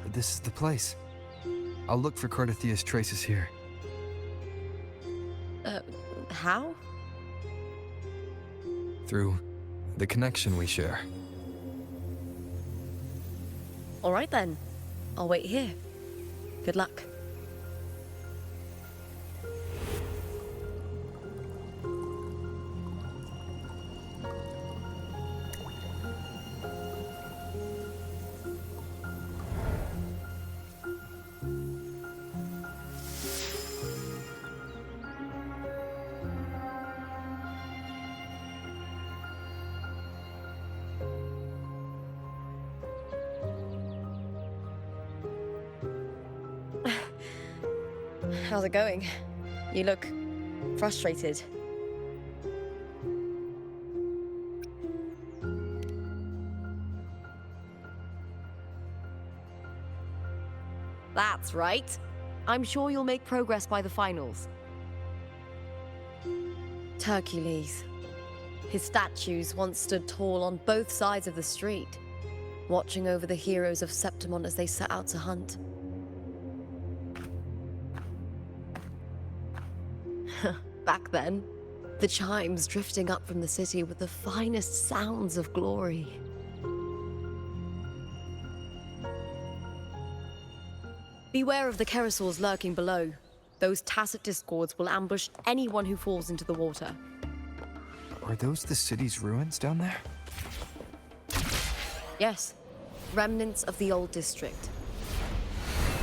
This is the place. I'll look for Cartothea's traces here. How? Through the connection we share. All right then. I'll wait here. Good luck. how's it going? You look frustrated. That's right. I'm sure you'll make progress by the finals. Hercules. His statues once stood tall on both sides of the street, watching over the heroes of Septimon as they set out to hunt. Back then, the chimes drifting up from the city were the finest sounds of glory. Beware of the Kerosaurs lurking below. Those tacit discords will ambush anyone who falls into the water. Are those the city's ruins down there? Yes, remnants of the old district.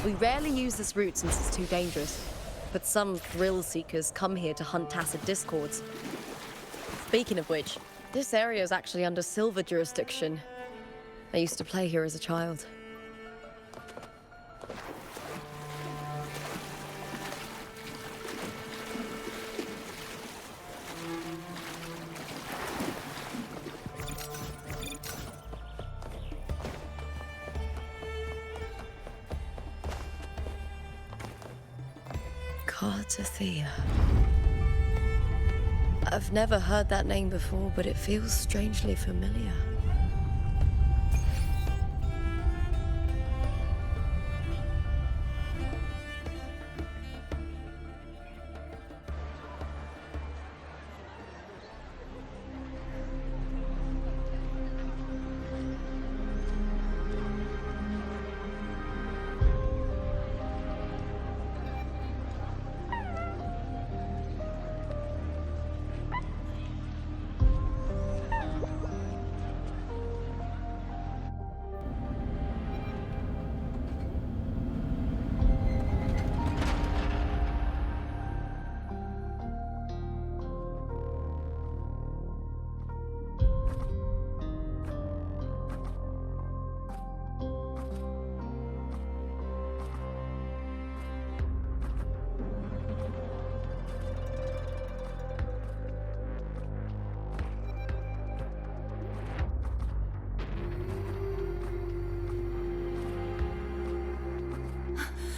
We rarely use this route since it's too dangerous, but some thrill seekers come here to hunt tacit discords. Speaking of which, this area is actually under Silver jurisdiction. I used to play here as a child. Cartathea. I've never heard that name before, but it feels strangely familiar.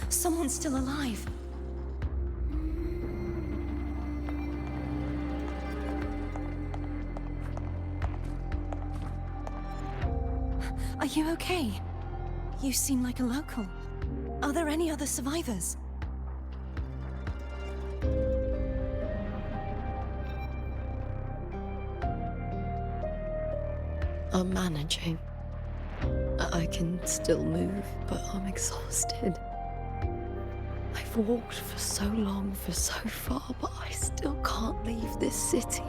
Someone's still alive. Are you okay? You seem like a local. Are there any other survivors? I'm managing. I can still move, but I'm exhausted. I've walked for so long, for so far, but I still can't leave this city.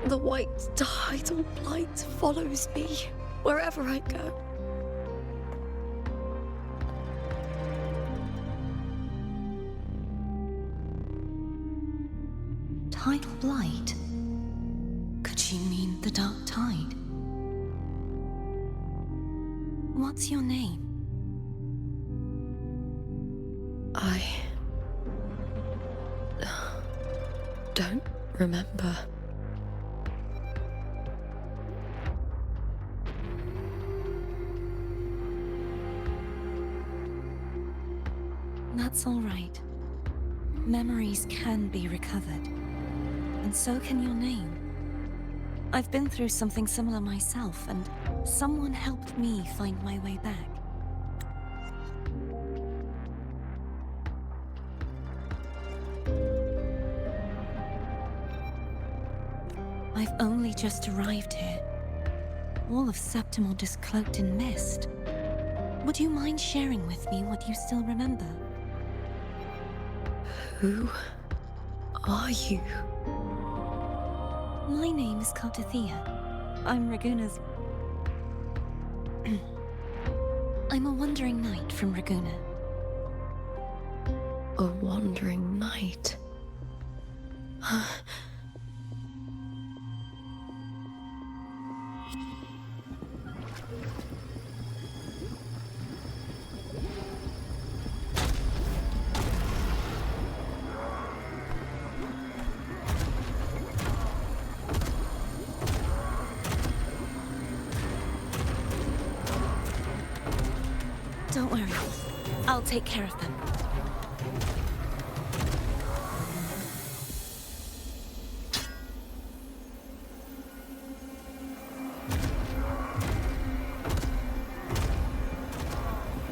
The white tidal blight follows me wherever I go. Tidal blight? Could she mean the dark tide? What's your name? I don't remember. That's all right. Memories can be recovered. And so can your name. I've been through something similar myself, and someone helped me find my way back. I've only just arrived here. All of Septimon is cloaked in mist. Would you mind sharing with me what you still remember? Who are you? My name is Cartathea. I'm Raguna's... I'm a wandering knight from Raguna. A wandering knight? Don't worry. I'll take care of them.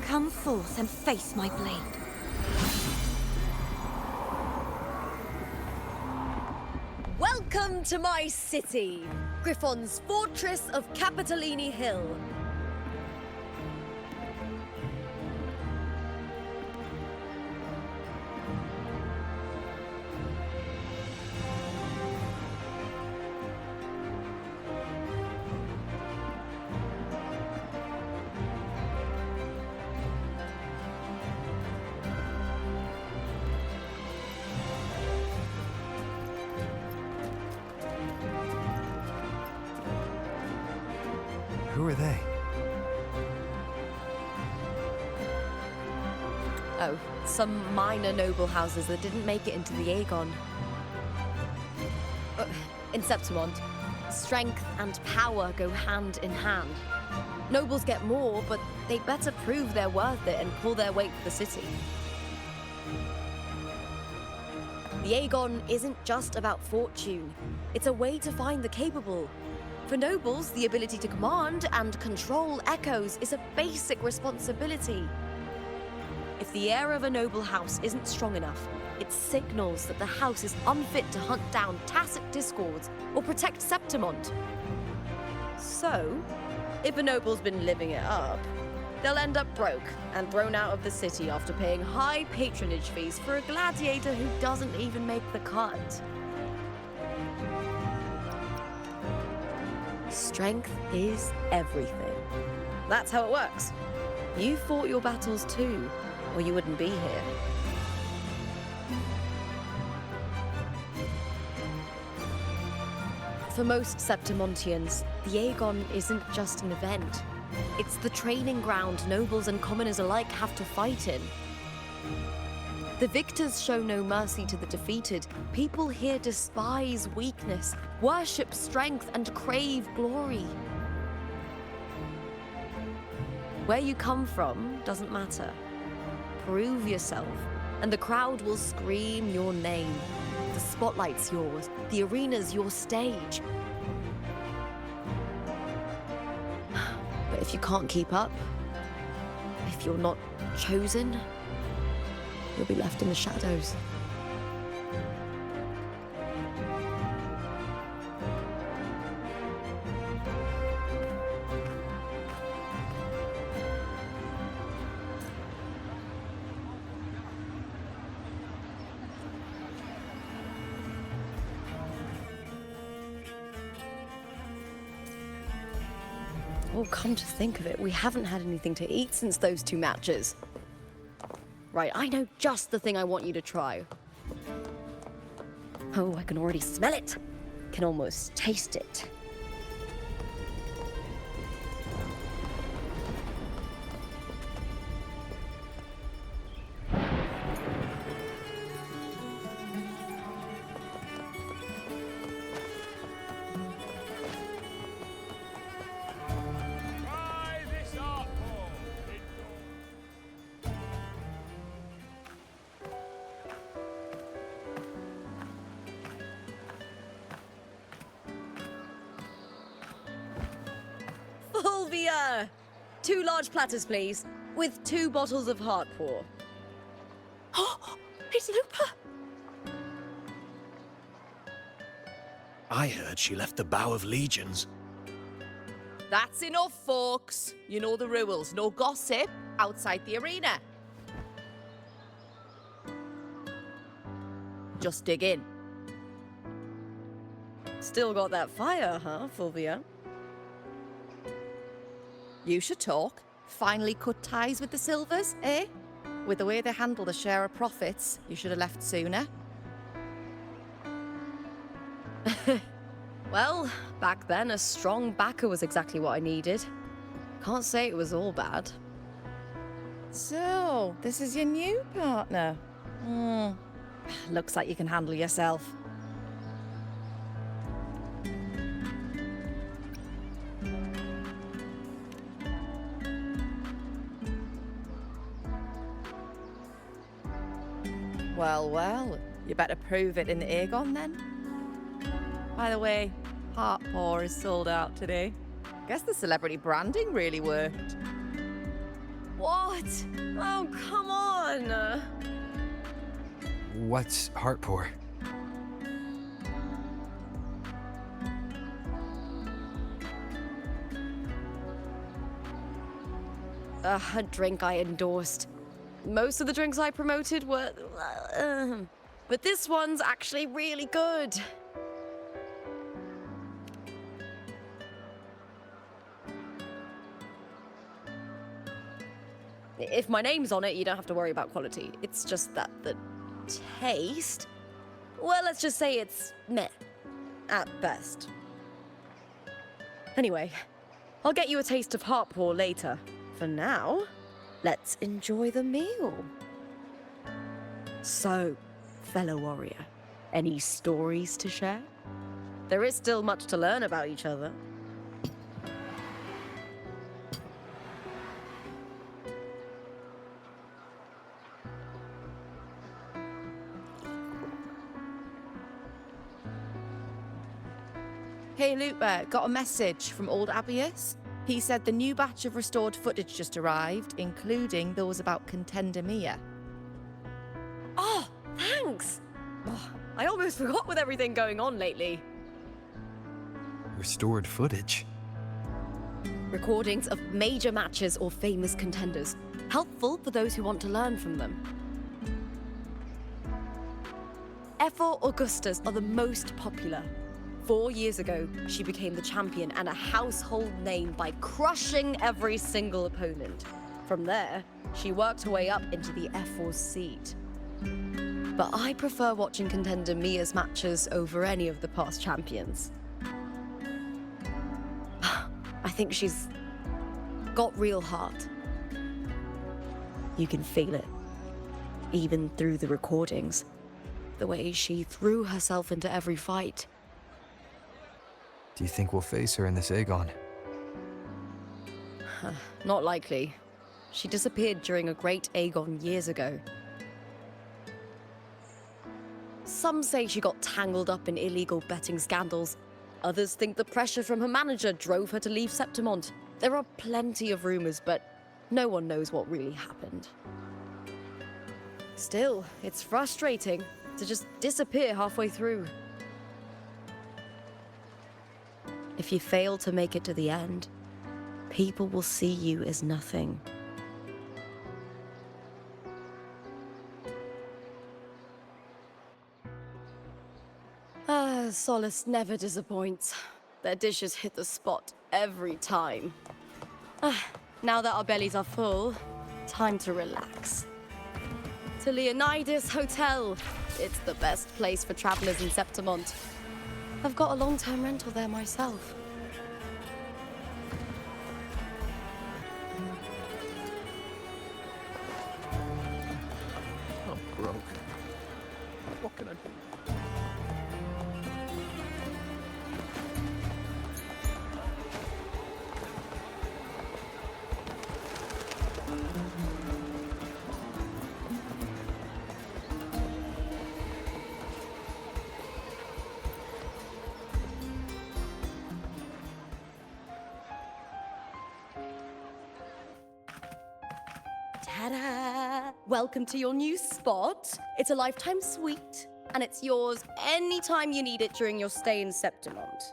Come forth and face my blade. Welcome to my city, Griffon's fortress of Capitolini Hill. Who are they? Oh, some minor noble houses that didn't make it into the Aegon. In Septimont, strength and power go hand in hand. Nobles get more, but they better prove they're worth it and pull their weight for the city. The Aegon isn't just about fortune. It's a way to find the capable. For nobles, the ability to command and control echoes is a basic responsibility. If the heir of a noble house isn't strong enough, it signals that the house is unfit to hunt down tacit discords or protect Septimont. So, if a noble's been living it up, they'll end up broke and thrown out of the city after paying high patronage fees for a gladiator who doesn't even make the cut. Strength is everything. That's how it works. You fought your battles too, or you wouldn't be here. For most Septimontians, the Aegon isn't just an event. It's the training ground nobles and commoners alike have to fight in. The victors show no mercy to the defeated. People here despise weakness, worship strength, and crave glory. Where you come from doesn't matter. Prove yourself, and the crowd will scream your name. The spotlight's yours, the arena's your stage. But if you can't keep up, if you're not chosen, you'll be left in the shadows. Oh, come to think of it, we haven't had anything to eat since those 2 matches. Right, I know just the thing I want you to try. Oh, I can already smell it. Can almost taste it. Fulvia! 2 large platters, please, with 2 bottles of Heartpour. Oh, it's Lupa! I heard she left the Bow of Legions. That's enough, folks. You know the rules. No gossip outside the arena. Just dig in. Still got that fire, huh, Fulvia? You should talk. Finally cut ties with the Silvers, eh? With the way they handle the share of profits, you should have left sooner. Well, back then, a strong backer was exactly what I needed. Can't say it was all bad. So, this is your new partner. Looks like you can handle yourself. Well, well. You better prove it in Aegon then. By the way, Heart Paw is sold out today. Guess the celebrity branding really worked. What? Oh, come on! What's Heartpour? A drink I endorsed. Most of the drinks I promoted were... but this one's actually really good. If my name's on it, you don't have to worry about quality. It's just that the taste... Well, let's just say it's meh. At best. Anyway, I'll get you a taste of Heartpaw later. For now, let's enjoy the meal. So, fellow warrior, any stories to share? There is still much to learn about each other. Hey, Lupa, got a message from old Abius. He said the new batch of restored footage just arrived, including those about Contender Mia. Oh, thanks! Oh, I almost forgot with everything going on lately. Restored footage? Recordings of major matches or famous contenders. Helpful for those who want to learn from them. Ephor Augustas are the most popular. 4 years ago, she became the champion and a household name by crushing every single opponent. From there, she worked her way up into the Ephor's seat. But I prefer watching Contender Mia's matches over any of the past champions. I think she's got real heart. You can feel it, even through the recordings. The way she threw herself into every fight. Do you think we'll face her in this Aegon? Not likely. She disappeared during a great Aegon years ago. Some say she got tangled up in illegal betting scandals. Others think the pressure from her manager drove her to leave Septimont. There are plenty of rumors, but no one knows what really happened. Still, it's frustrating to just disappear halfway through. If you fail to make it to the end, people will see you as nothing. Solace never disappoints. Their dishes hit the spot every time. Now that our bellies are full, time to relax. To Leonidas Hotel. It's the best place for travelers in Septimont. I've got a long-term rental there myself. I'm broke. What can I do? Ta-da! Welcome to your new spot. It's a lifetime suite, and it's yours anytime you need it during your stay in Septimont.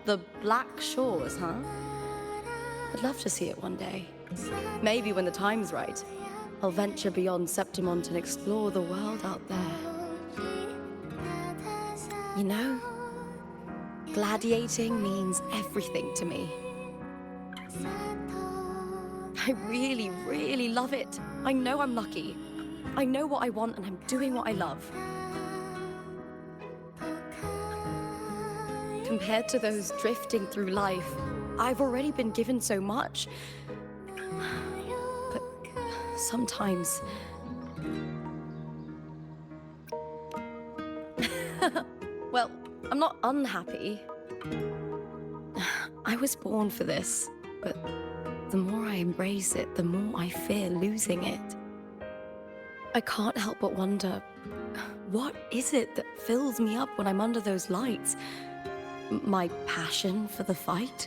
The Black Shores, huh? I'd love to see it one day. Maybe when the time's right, I'll venture beyond Septimont and explore the world out there. You know, gladiating means everything to me. I really, really love it. I know I'm lucky. I know what I want and I'm doing what I love. Compared to those drifting through life, I've already been given so much. But sometimes... Well, I'm not unhappy. I was born for this, but the more I embrace it, the more I fear losing it. I can't help but wonder, what is it that fills me up when I'm under those lights? My passion for the fight?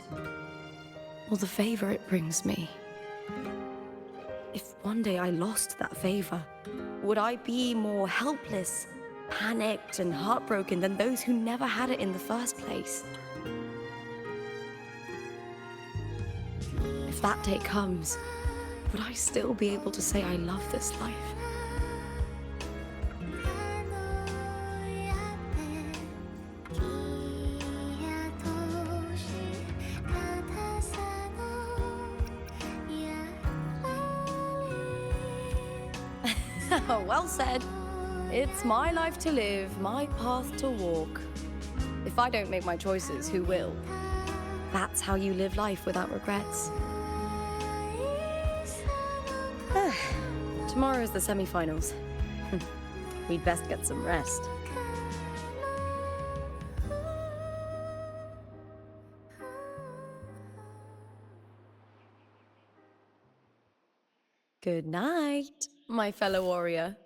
Or the favor it brings me? If one day I lost that favor, would I be more helpless, panicked, and heartbroken than those who never had it in the first place? If that day comes, would I still be able to say I love this life? Well said. It's my life to live, my path to walk. If I don't make my choices, who will? That's how you live life without regrets. Tomorrow's the semi-finals. We'd best get some rest. Good night, my fellow warrior.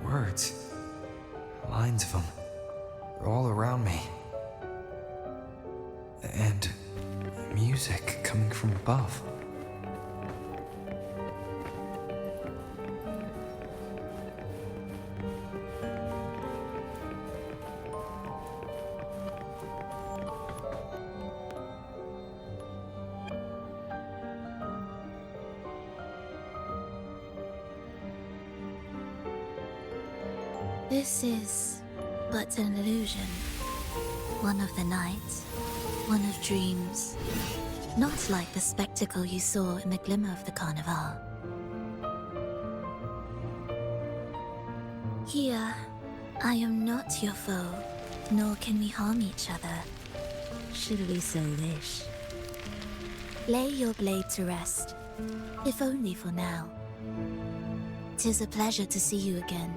Words. Lines of them. All around me. And music coming from above. This is but an illusion. One of the night, one of dreams. Not like the spectacle you saw in the glimmer of the Carnival. Here, I am not your foe, nor can we harm each other. Should we so wish? Lay your blade to rest, if only for now. 'Tis a pleasure to see you again,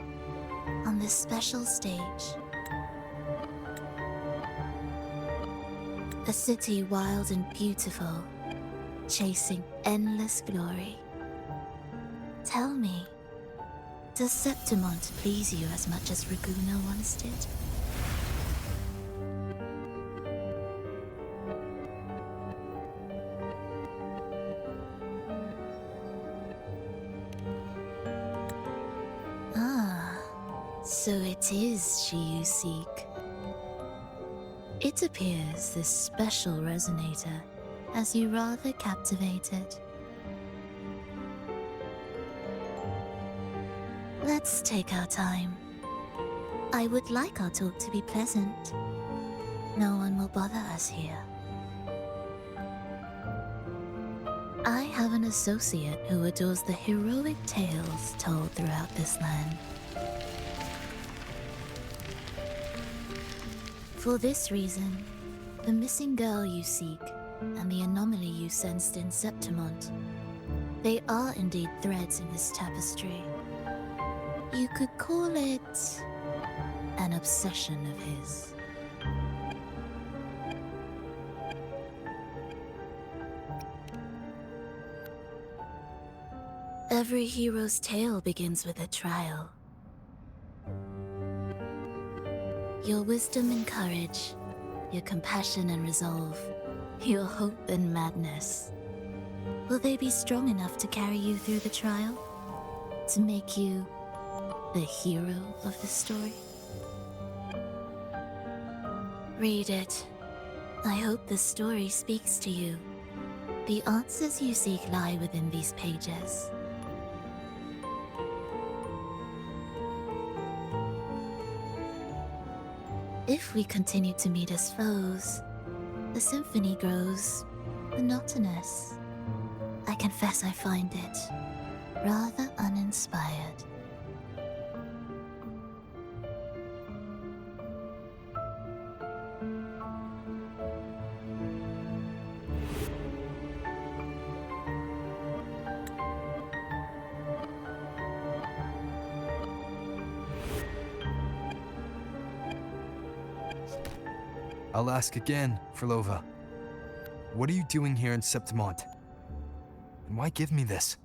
on this special stage. A city wild and beautiful, chasing endless glory. Tell me, does Septimont please you as much as Raguna once did? Ah, so it is she you seek. It appears this special resonator has you rather captivated. Let's take our time. I would like our talk to be pleasant. No one will bother us here. I have an associate who adores the heroic tales told throughout this land. For this reason, the missing girl you seek and the anomaly you sensed in Septimont, they are indeed threads in this tapestry. You could call it an obsession of his. Every hero's tale begins with a trial. Your wisdom and courage, your compassion and resolve, your hope and madness. Will they be strong enough to carry you through the trial? To make you the hero of the story? Read it. I hope the story speaks to you. The answers you seek lie within these pages. If we continue to meet as foes, the symphony grows monotonous. I confess I find it rather uninspired. I'll ask again, Frolova. What are you doing here in Septimont? And why give me this?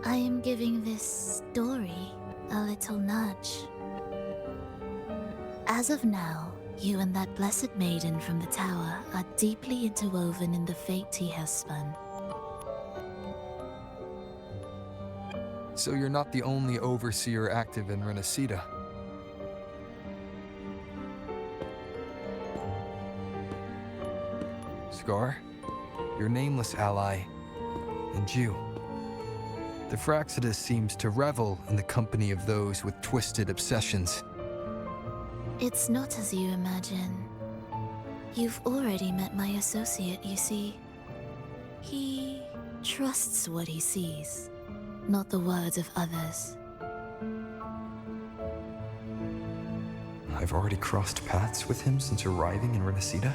I am giving this story a little nudge. As of now, you and that blessed maiden from the tower are deeply interwoven in the fate he has spun. So you're not the only overseer active in Renacita. Scar, your nameless ally, and you. The Fraxidus seems to revel in the company of those with twisted obsessions. It's not as you imagine. You've already met my associate, you see. He trusts what he sees, not the words of others. I've already crossed paths with him since arriving in Renacita.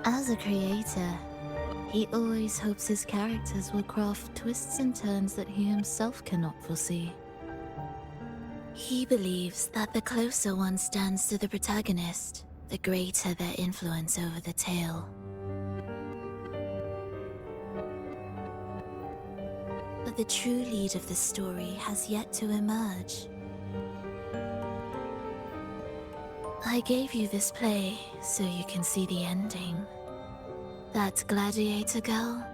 As a creator, he always hopes his characters will craft twists and turns that he himself cannot foresee. He believes that the closer one stands to the protagonist, the greater their influence over the tale. But the true lead of the story has yet to emerge. I gave you this play so you can see the ending. That gladiator girl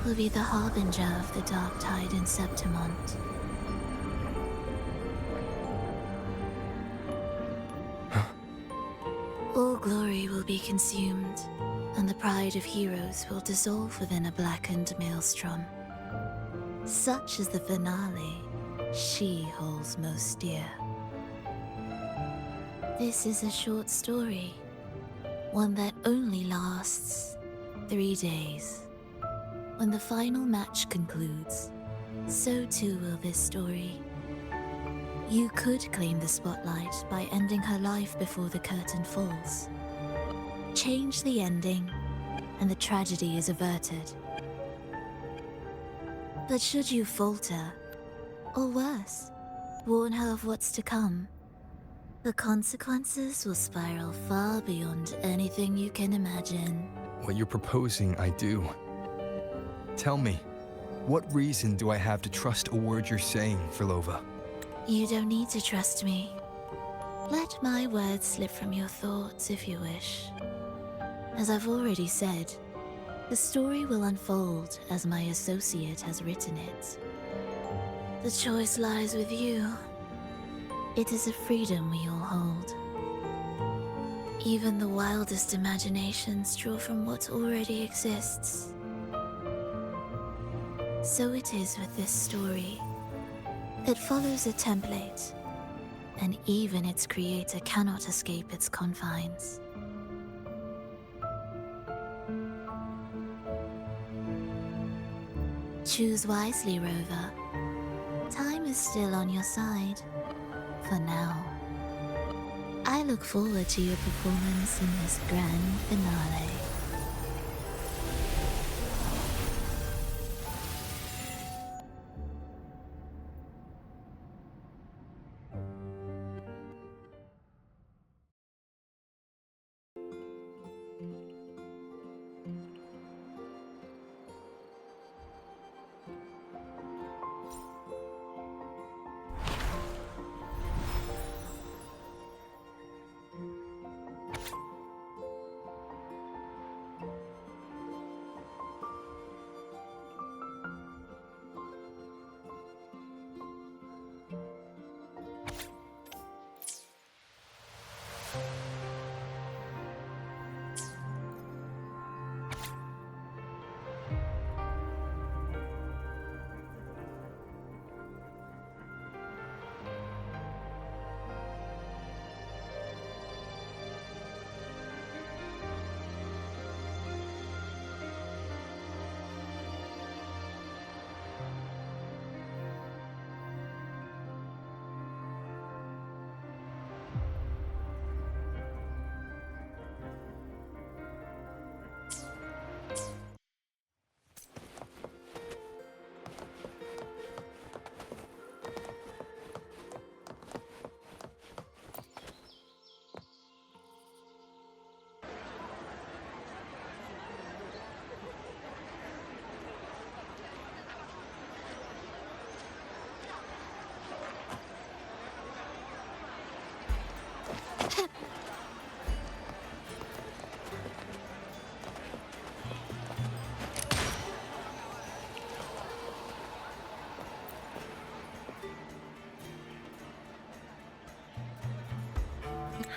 will be the harbinger of the dark tide in Septimont. All glory will be consumed, and the pride of heroes will dissolve within a blackened maelstrom. Such is the finale she holds most dear. This is a short story, one that only lasts 3 days. When the final match concludes, so too will this story. You could claim the spotlight by ending her life before the curtain falls. Change the ending, and the tragedy is averted. But should you falter, or worse, warn her of what's to come, the consequences will spiral far beyond anything you can imagine. What you're proposing, I do. Tell me, what reason do I have to trust a word you're saying, Firlova? You don't need to trust me. Let my words slip from your thoughts if you wish. As I've already said, the story will unfold as my associate has written it. The choice lies with you. It is a freedom we all hold. Even the wildest imaginations draw from what already exists. So it is with this story. It follows a template, and even its creator cannot escape its confines. Choose wisely, Rover. Time is still on your side. For now. I look forward to your performance in this grand finale.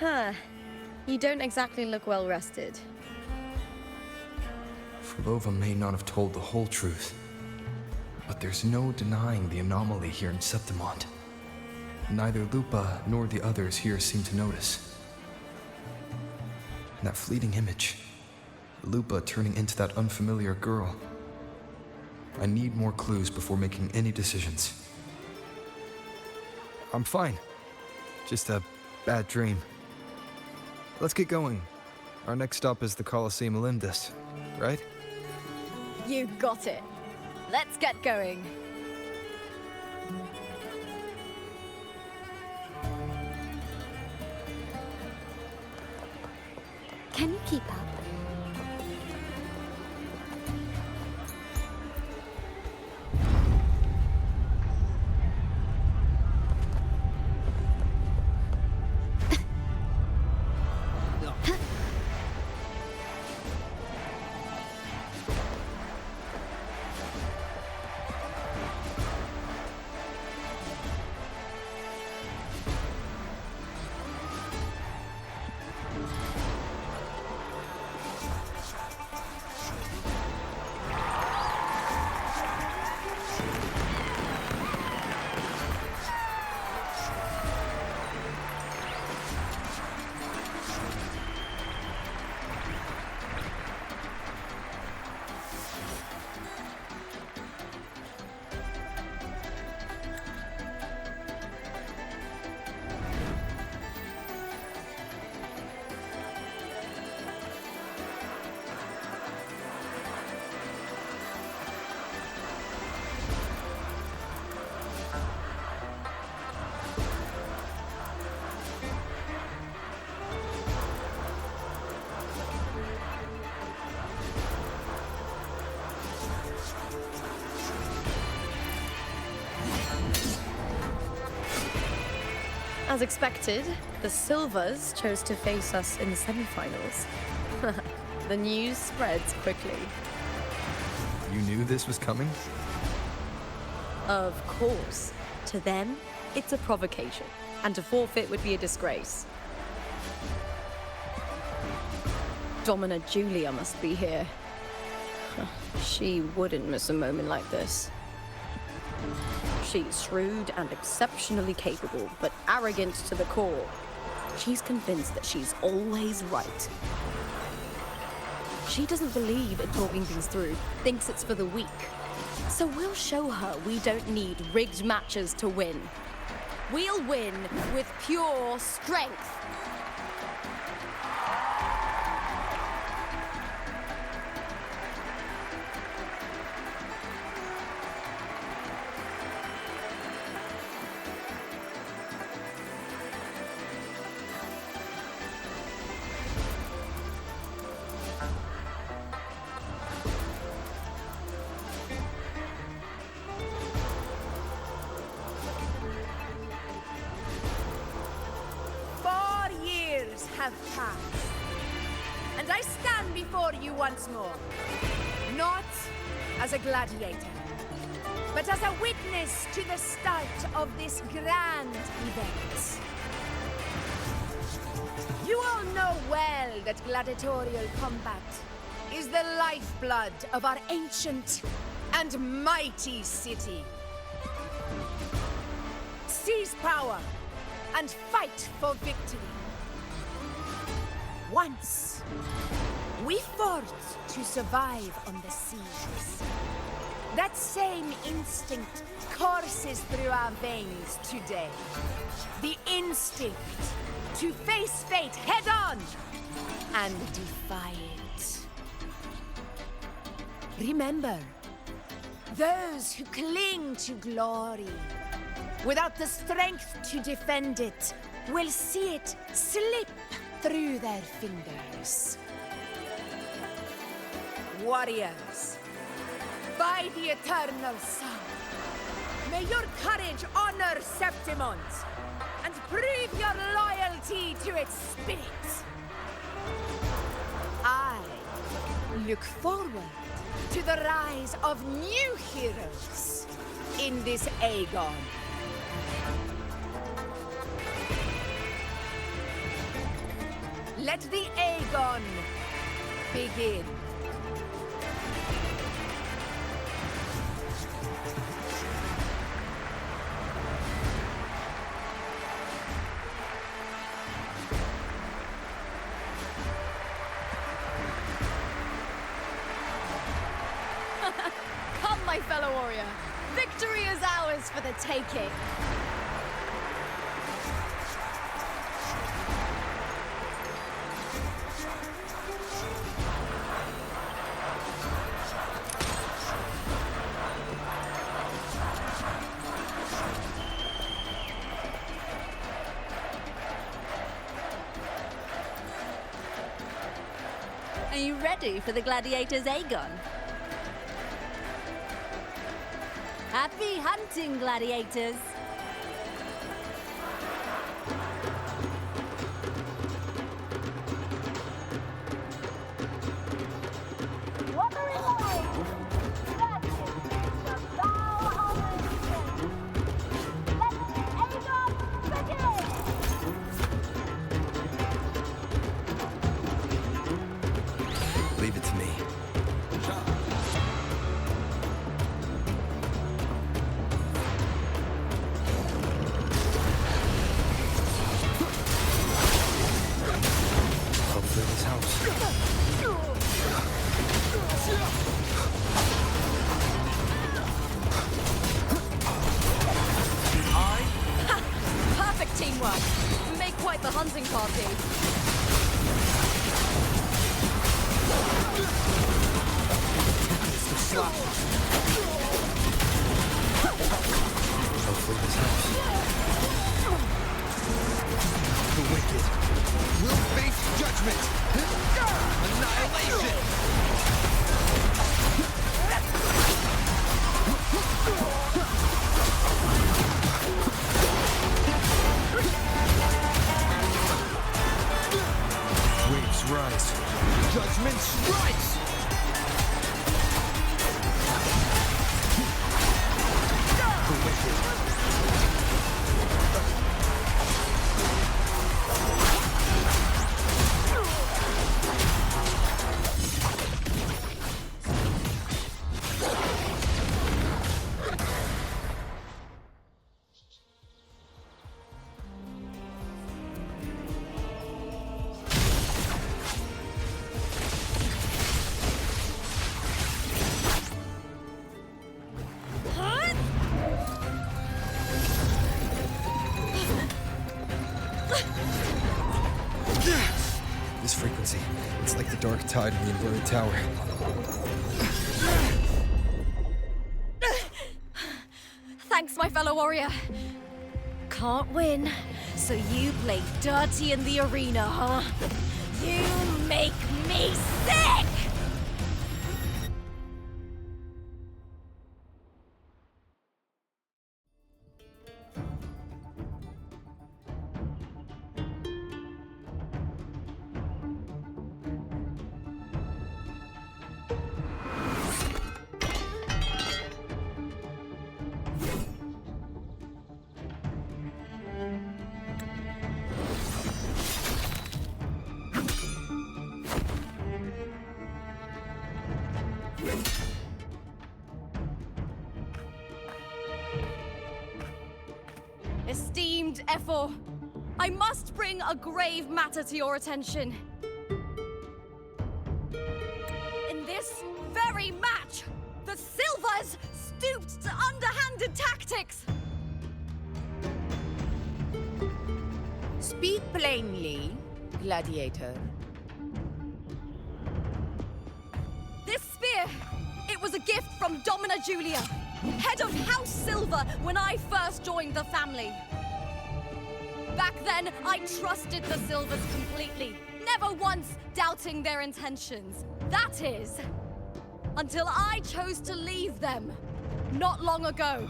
Huh. You don't exactly look well rested. Firlova may not have told the whole truth, but there's no denying the anomaly here in Septimont. Neither Lupa nor the others here seem to notice. And that fleeting image, Lupa turning into that unfamiliar girl. I need more clues before making any decisions. I'm fine. Just a bad dream. Let's get going. Our next stop is the Colosseum Olympus, right? You got it. Let's get going. Can you keep up? As expected, the Silvers chose to face us in the semi-finals. The news spreads quickly. You knew this was coming? Of course. To them, it's a provocation, and to forfeit would be a disgrace. Domina Julia must be here. She wouldn't miss a moment like this. She's shrewd and exceptionally capable, but arrogant to the core. She's convinced that she's always right. She doesn't believe in talking things through, thinks it's for the weak. So we'll show her we don't need rigged matches to win. We'll win with pure strength. Have passed, and I stand before you once more, not as a gladiator, but as a witness to the start of this grand event. You all know well that gladiatorial combat is the lifeblood of our ancient and mighty city. Seize power and fight for victory. Once, we fought to survive on the seas. That same instinct courses through our veins today. The instinct to face fate head-on and defy it. Remember, those who cling to glory without the strength to defend it will see it slip through their fingers. Warriors, by the eternal sun, may your courage honor Septimont and prove your loyalty to its spirit. I look forward to the rise of new heroes in this Aegon. Let the Aegon begin. Come, my fellow warrior. Victory is ours for the taking. Are you ready for the Gladiators Aegon? Happy hunting, Gladiators! Leave it to me. Hopefully this Perfect teamwork. Make quite the hunting party. Hopefully this helps. The wicked will face judgment. Annihilation. dark tide in the inverted tower. Thanks, my fellow warrior. Can't win, so you play dirty in the arena, huh? You make me sick! Esteemed Ephor, I must bring a grave matter to your attention. In this very match, the Silvers stooped to underhanded tactics. Speak plainly, gladiator. This spear, it was a gift from Domina Julia, head of House Silver when I first joined the family. Back then, I trusted the Silvers completely, never once doubting their intentions. That is, until I chose to leave them, not long ago.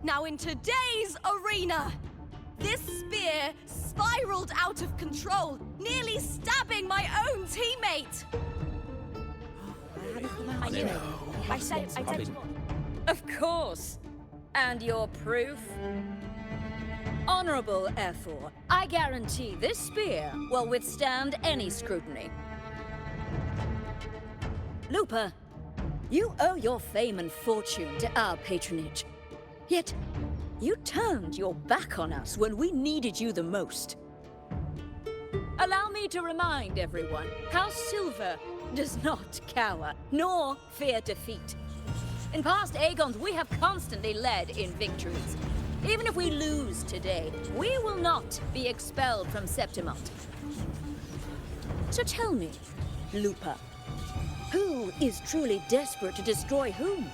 Now in today's arena, this spear spiraled out of control, nearly stabbing my own teammate. I knew it. I said Of course. And your proof? Honorable Ephor, I guarantee this spear will withstand any scrutiny. Lupa, you owe your fame and fortune to our patronage. Yet, you turned your back on us when we needed you the most. Allow me to remind everyone, House Silver does not cower, nor fear defeat. In past Aegons, we have constantly led in victories. Even if we lose today, we will not be expelled from Septimont. So tell me, Lupa, who is truly desperate to destroy whom?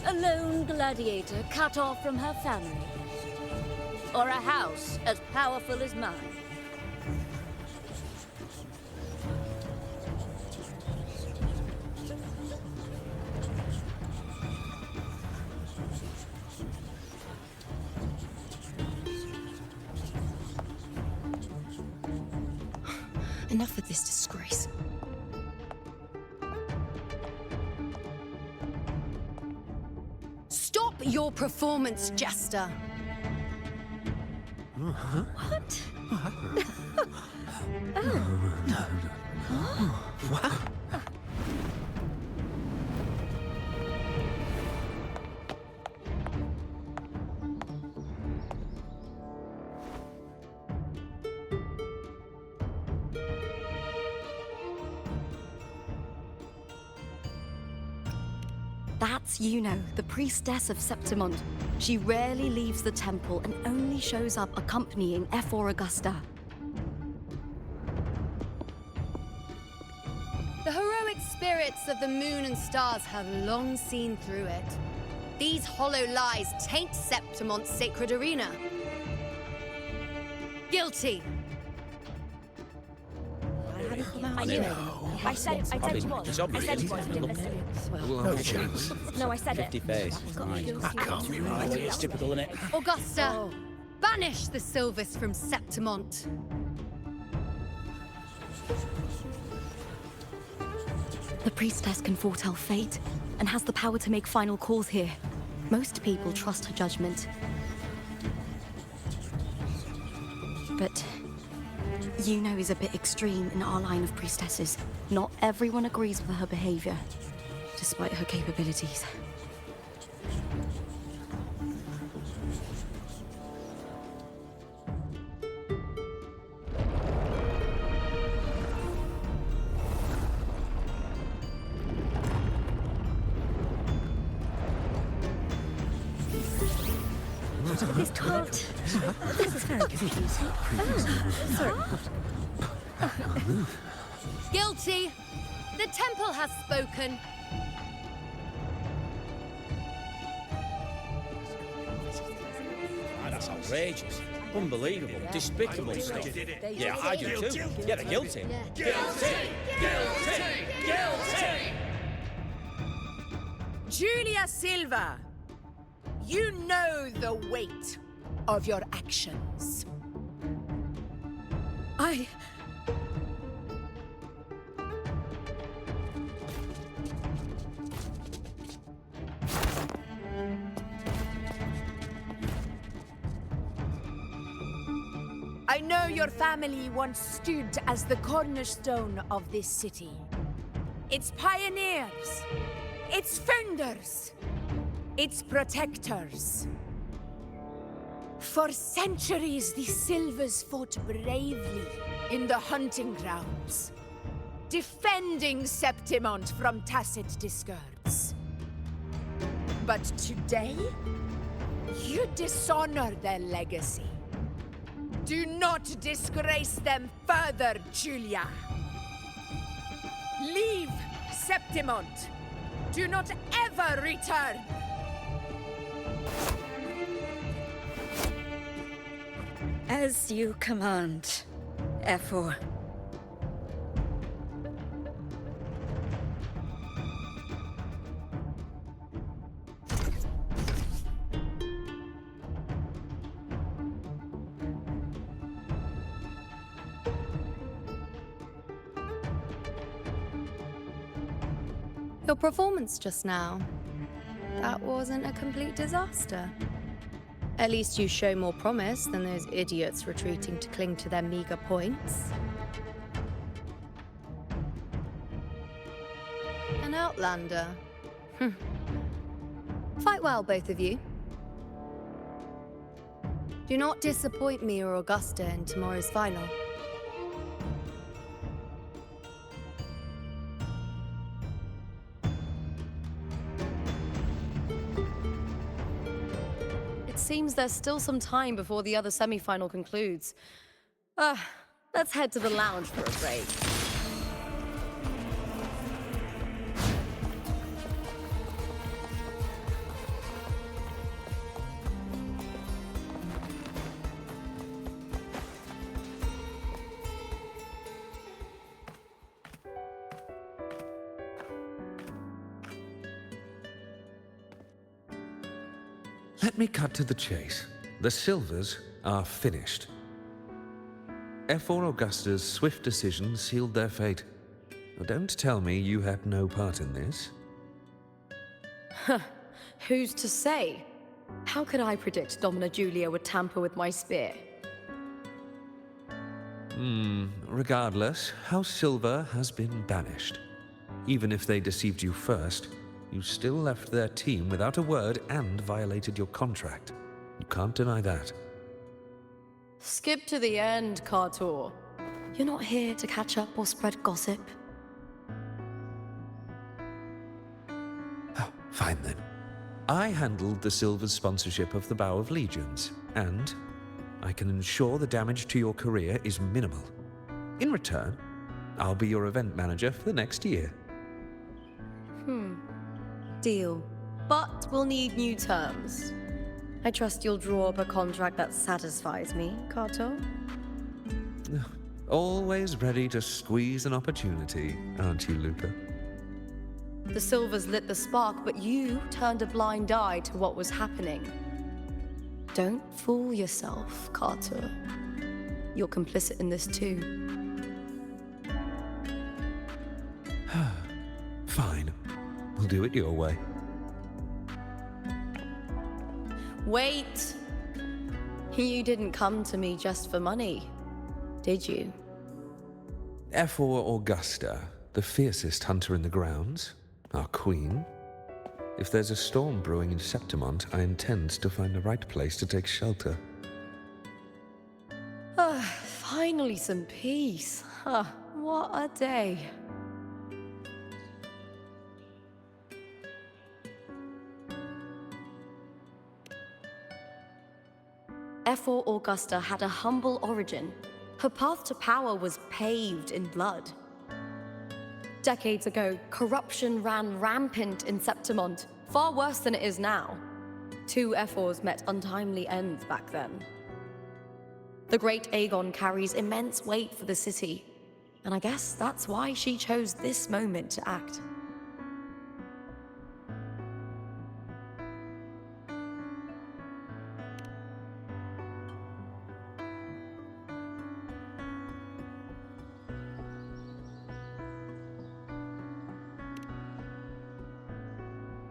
A lone gladiator cut off from her family? Or a house as powerful as mine? Enough of this disgrace. Stop your performance, Jester. What? What? That's Yuno, the priestess of Septimont. She rarely leaves the temple and only shows up accompanying Ephor Augusta. The heroic spirits of the moon and stars have long seen through it. These hollow lies taint Septimont's sacred arena. Guilty. I knew it. I said it was. I said it was. No chance. No, I said it. 50 face. That can't be right. It's typical, isn't it? Augusta, banish the Silvers from Septimont. The priestess can foretell fate and has the power to make final calls here. Most people trust her judgment. But Yuno is a bit extreme in our line of priestesses. Not everyone agrees with her behavior, despite her capabilities. This can't. This is very confusing. Sorry. Guilty! The temple has spoken. That's outrageous. Unbelievable. Despicable stuff. Yeah, I do too. Yeah, they're guilty. Guilty! Guilty! Guilty! Julia Silva, you know the weight of your actions. I know your family once stood as the cornerstone of this city. Its pioneers, its founders, its protectors. For centuries, the Silvers fought bravely in the hunting grounds, defending Septimont from tacit discords. But today, you dishonor their legacy. Do not disgrace them further, Julia. Leave Septimont. Do not ever return. As you command, Efor. Your performance just now. That wasn't a complete disaster. At least you show more promise than those idiots retreating to cling to their meager points. An outlander. Fight well, both of you. Do not disappoint me or Augusta in tomorrow's final. Seems there's still some time before the other semi-final concludes. Let's head to the lounge for a break. Let me cut to the chase. The Silvers are finished. Efor Augusta's swift decision sealed their fate. Don't tell me you had no part in this. Who's to say? How could I predict Domina Julia would tamper with my spear? Regardless, House Silver has been banished. Even if they deceived you first, you still left their team without a word and violated your contract. You can't deny that. Skip to the end, Kartor. You're not here to catch up or spread gossip. Oh, fine then. I handled the Silver's sponsorship of the Bow of Legions, and I can ensure the damage to your career is minimal. In return, I'll be your event manager for the next year. Deal. But we'll need new terms. I trust you'll draw up a contract that satisfies me, Kato. Always ready to squeeze an opportunity, aren't you, Lupa? The Silvers lit the spark, but you turned a blind eye to what was happening. Don't fool yourself, Kato. You're complicit in this too. Fine. We'll do it your way. Wait! You didn't come to me just for money, did you? Efor Augusta, the fiercest hunter in the grounds, our queen. If there's a storm brewing in Septimont, I intend to find the right place to take shelter. Finally some peace. What a day. Efor Augusta had a humble origin. Her path to power was paved in blood. decades ago, corruption ran rampant in Septimont, far worse than it is now. 2 Ephors met untimely ends back then. The Great Aegon carries immense weight for the city, and I guess that's why she chose this moment to act.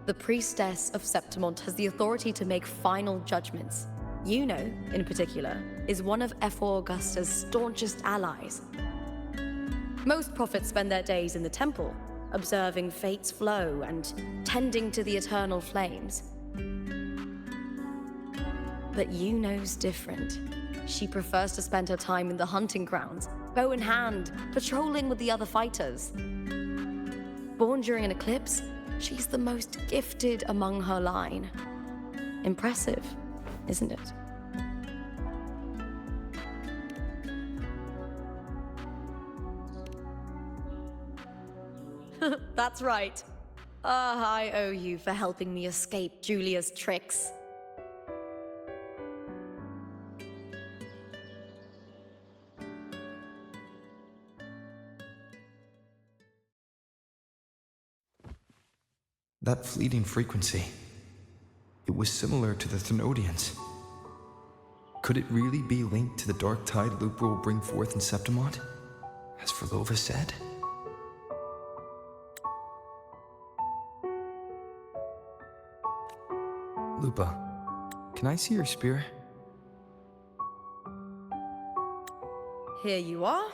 The Priestess of Septimont has the authority to make final judgments. Yuno, in particular, is one of Ephor Augusta's staunchest allies. Most prophets spend their days in the temple, observing fate's flow and tending to the eternal flames. But Yuno's different. She prefers to spend her time in the hunting grounds, bow in hand, patrolling with the other fighters. Born during an eclipse, she's the most gifted among her line. Impressive, isn't it? That's right. I owe you for helping me escape Julia's tricks. That fleeting frequency, it was similar to the Thenodians. Could it really be linked to the dark tide Lupa will bring forth in Septimont, as Verlova said? Lupa, can I see your spear? Here you are.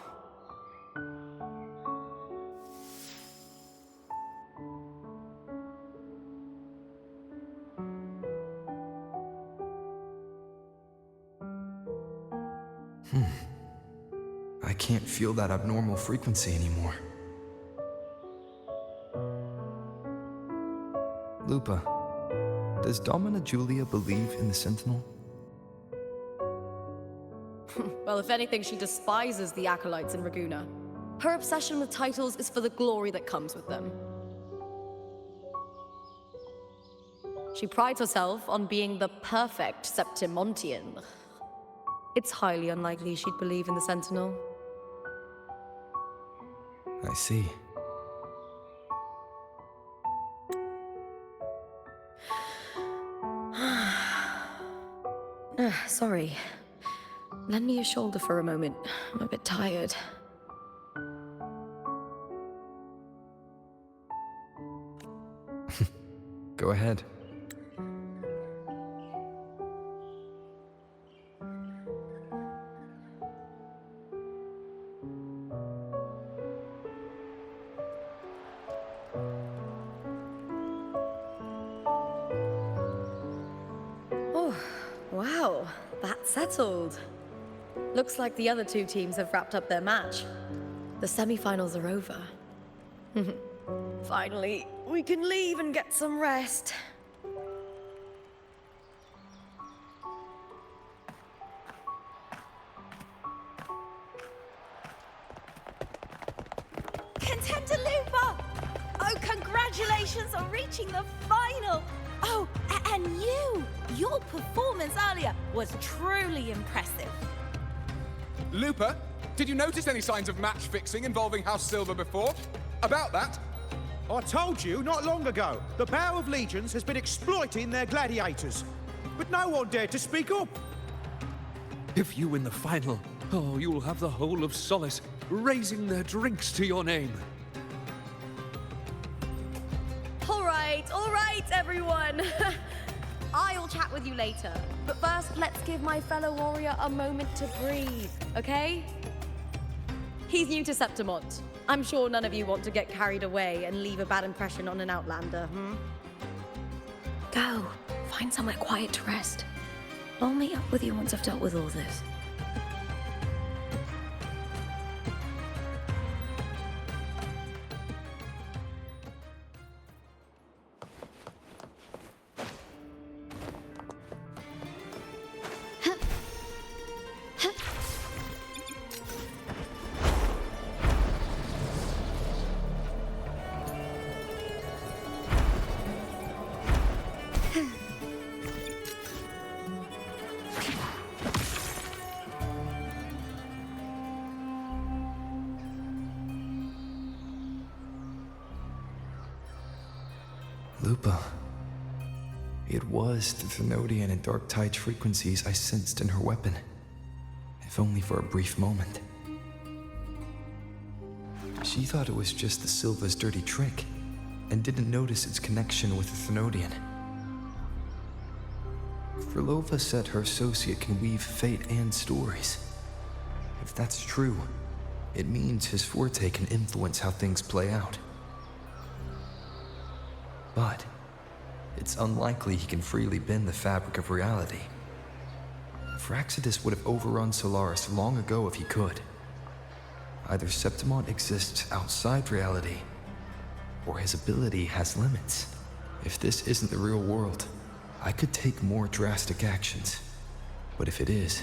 I can't feel that abnormal frequency anymore. Lupa, does Domina Julia believe in the Sentinel? Well, if anything, she despises the acolytes in Raguna. Her obsession with titles is for the glory that comes with them. She prides herself on being the perfect Septimontian. It's highly unlikely she'd believe in the Sentinel. I see. Sorry. Lend me your shoulder for a moment. I'm a bit tired. Go ahead. Wow, that's settled. Looks like the other 2 teams have wrapped up their match. The semi-finals are over. Finally, we can leave and get some rest. Contender Lupa! Oh, congratulations on reaching the final! Oh, and your performance earlier was truly impressive. Lupa, did you notice any signs of match fixing involving House Silver before? About that? I told you not long ago, the Bow of Legions has been exploiting their gladiators. But no one dared to speak up. If you win the final, oh, you'll have the whole of Solace raising their drinks to your name. All right, everyone. I'll chat with you later. But first, let's give my fellow warrior a moment to breathe, okay? He's new to Septimont. I'm sure none of you want to get carried away and leave a bad impression on an outlander, Go. Find somewhere quiet to rest. I'll meet up with you once I've dealt with all this. Lupa. It was the Thenodian and Dark Tide's frequencies I sensed in her weapon, if only for a brief moment. She thought it was just the Silva's dirty trick, and didn't notice its connection with the Thenodian. Frolova said her associate can weave fate and stories. If that's true, it means his forte can influence how things play out. But it's unlikely he can freely bend the fabric of reality. Fraxidus would have overrun Solaris long ago if he could. Either Septimont exists outside reality, or his ability has limits. If this isn't the real world, I could take more drastic actions. But if it is,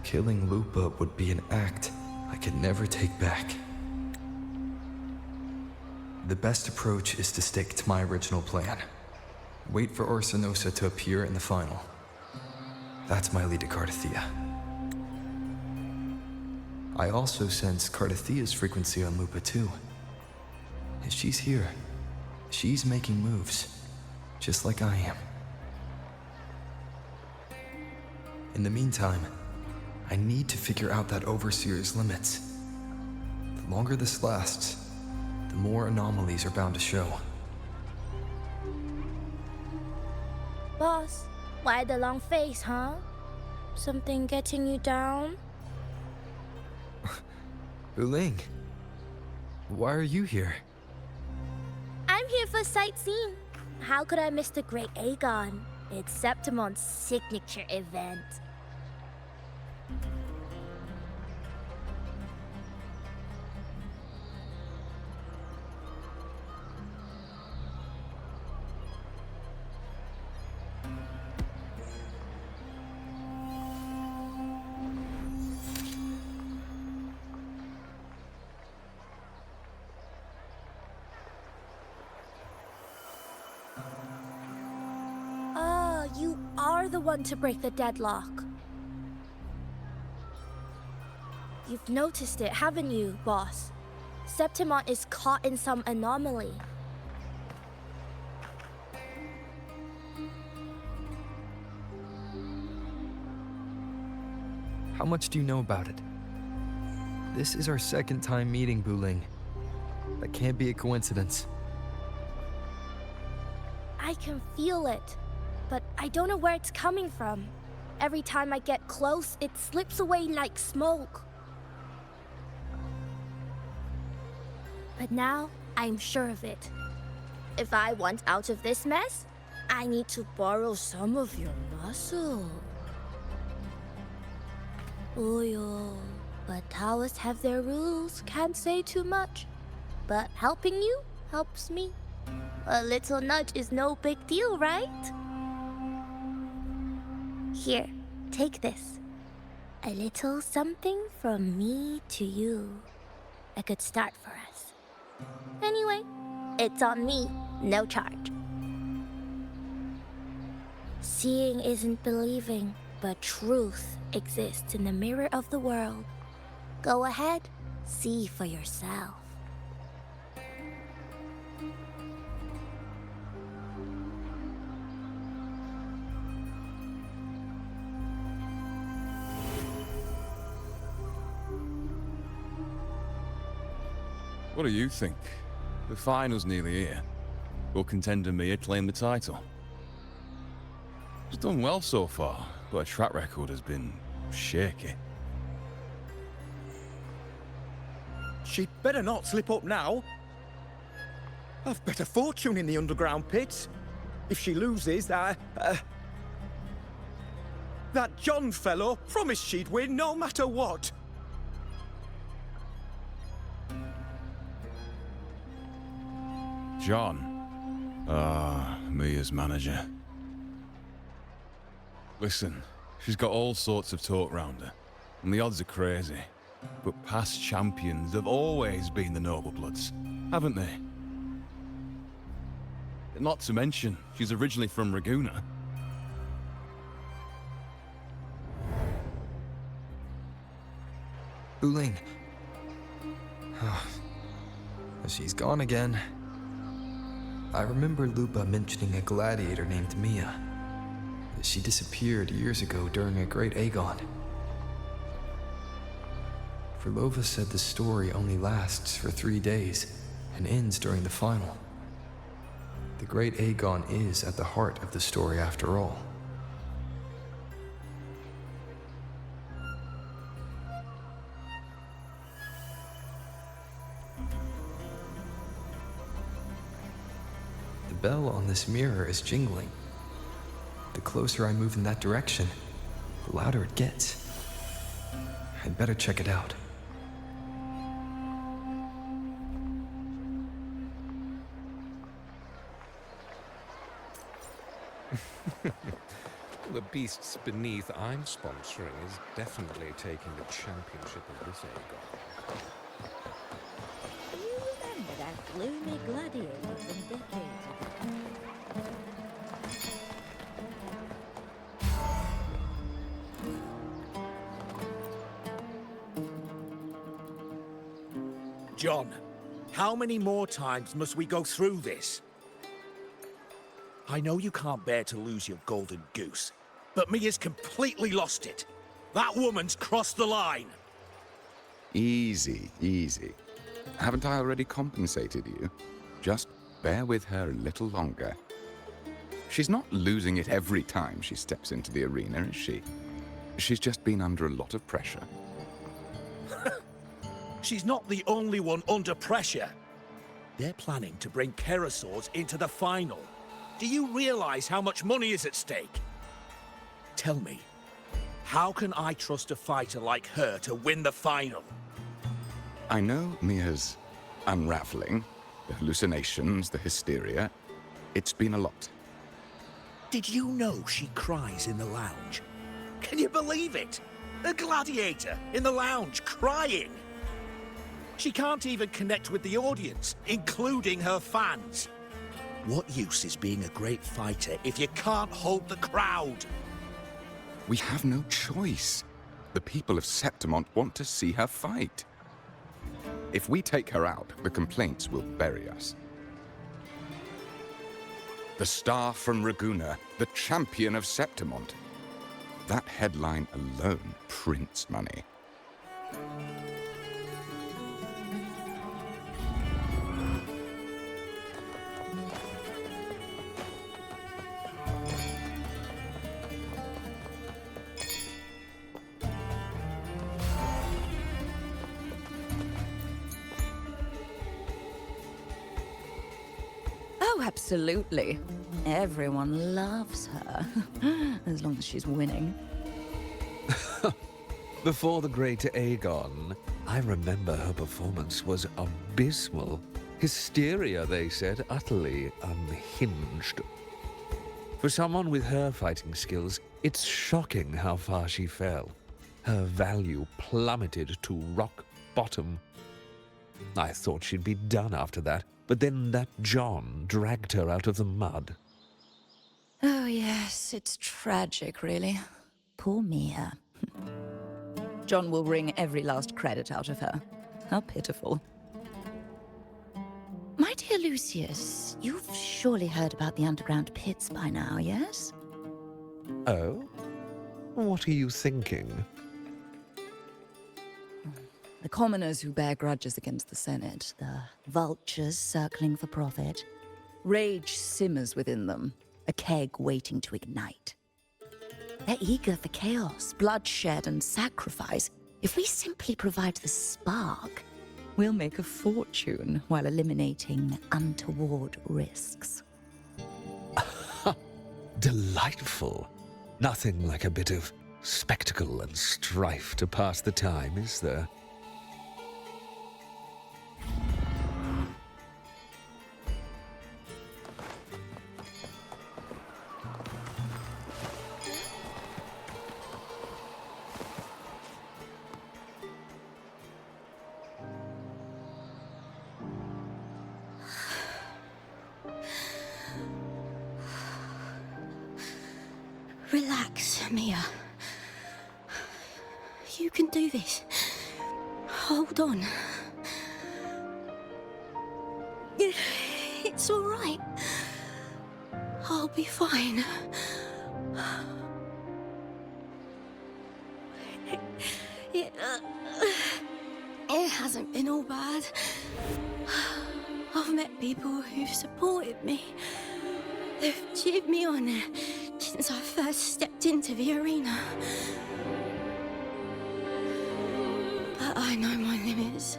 killing Lupa would be an act I could never take back. The best approach is to stick to my original plan. Wait for Orsinosa to appear in the final. That's my lead to Cardathia. I also sense Cardathia's frequency on Lupa too. If she's here, she's making moves, just like I am. In the meantime, I need to figure out that Overseer's limits. The longer this lasts, the more anomalies are bound to show. Boss, why the long face, huh? Something getting you down? Wuthering, why are you here? I'm here for sightseeing. How could I miss the Great Aegon? It's Septimon's signature event. You are the one to break the deadlock. You've noticed it, haven't you, boss? Septimont is caught in some anomaly. How much do you know about it? This is our second time meeting, Wuthering. That can't be a coincidence. I can feel it, but I don't know where it's coming from. Every time I get close, it slips away like smoke. But now, I'm sure of it. If I want out of this mess, I need to borrow some of your muscle. Oyo, but Taoists have their rules, can't say too much. But helping you helps me. A little nudge is no big deal, right? Here, take this. A little something from me to you. A good start for us. Anyway, it's on me, no charge. Seeing isn't believing, but truth exists in the mirror of the world. Go ahead, see for yourself. What do you think? The final's nearly here. Will contender Mia claim the title? She's done well so far, but her track record has been shaky. She'd better not slip up now. I've bet a fortune in the underground pits. If she loses, that John fellow promised she'd win no matter what. John. Ah, Mia's manager. Listen, she's got all sorts of talk round her, and the odds are crazy. But past champions have always been the noble bloods, haven't they? Not to mention, she's originally from Raguna. Wuling. She's gone again. I remember Lupa mentioning a gladiator named Mia. She disappeared years ago during a great Aegon. Verlova said the story only lasts for 3 days and ends during the final. The great Aegon is at the heart of the story after all. The bell on this mirror is jingling. The closer I move in that direction, the louder it gets. I'd better check it out. The beasts beneath I'm sponsoring is definitely taking the championship of this Aegon. Do you remember that gloomy gladiator from decades ago? John, how many more times must we go through this? I know you can't bear to lose your golden goose, but Mia's completely lost it. That woman's crossed the line. Easy, easy. Haven't I already compensated you? Just bear with her a little longer. She's not losing it every time she steps into the arena, is she? She's just been under a lot of pressure. She's not the only one under pressure. They're planning to bring Kerasaurs into the final. Do you realize how much money is at stake? Tell me, how can I trust a fighter like her to win the final? I know Mia's unraveling, the hallucinations, the hysteria. It's been a lot. Did you know she cries in the lounge? Can you believe it? A gladiator in the lounge crying. She can't even connect with the audience, including her fans. What use is being a great fighter if you can't hold the crowd? We have no choice. The people of Septimont want to see her fight. If we take her out, the complaints will bury us. The star from Raguna, the champion of Septimont. That headline alone prints money. Oh, absolutely. Everyone loves her, as long as she's winning. Before the great Aegon, I remember her performance was abysmal. Hysteria, they said, utterly unhinged. For someone with her fighting skills, it's shocking how far she fell. Her value plummeted to rock bottom. I thought she'd be done after that, but then that John dragged her out of the mud. Oh, yes, it's tragic, really. Poor Mia. John will wring every last credit out of her. How pitiful. My dear Lucius, you've surely heard about the underground pits by now, yes? Oh? What are you thinking? The commoners who bear grudges against the Senate, the vultures circling for profit. Rage simmers within them, a keg waiting to ignite. They're eager for chaos, bloodshed, and sacrifice. If we simply provide the spark, we'll make a fortune while eliminating untoward risks. Delightful. Nothing like a bit of spectacle and strife to pass the time, is there? Relax, Mia. You can do this. Hold on. It's all right. I'll be fine. It hasn't been all bad. I've met people who've supported me. They've cheered me on since I first stepped into the arena. But I know my limits.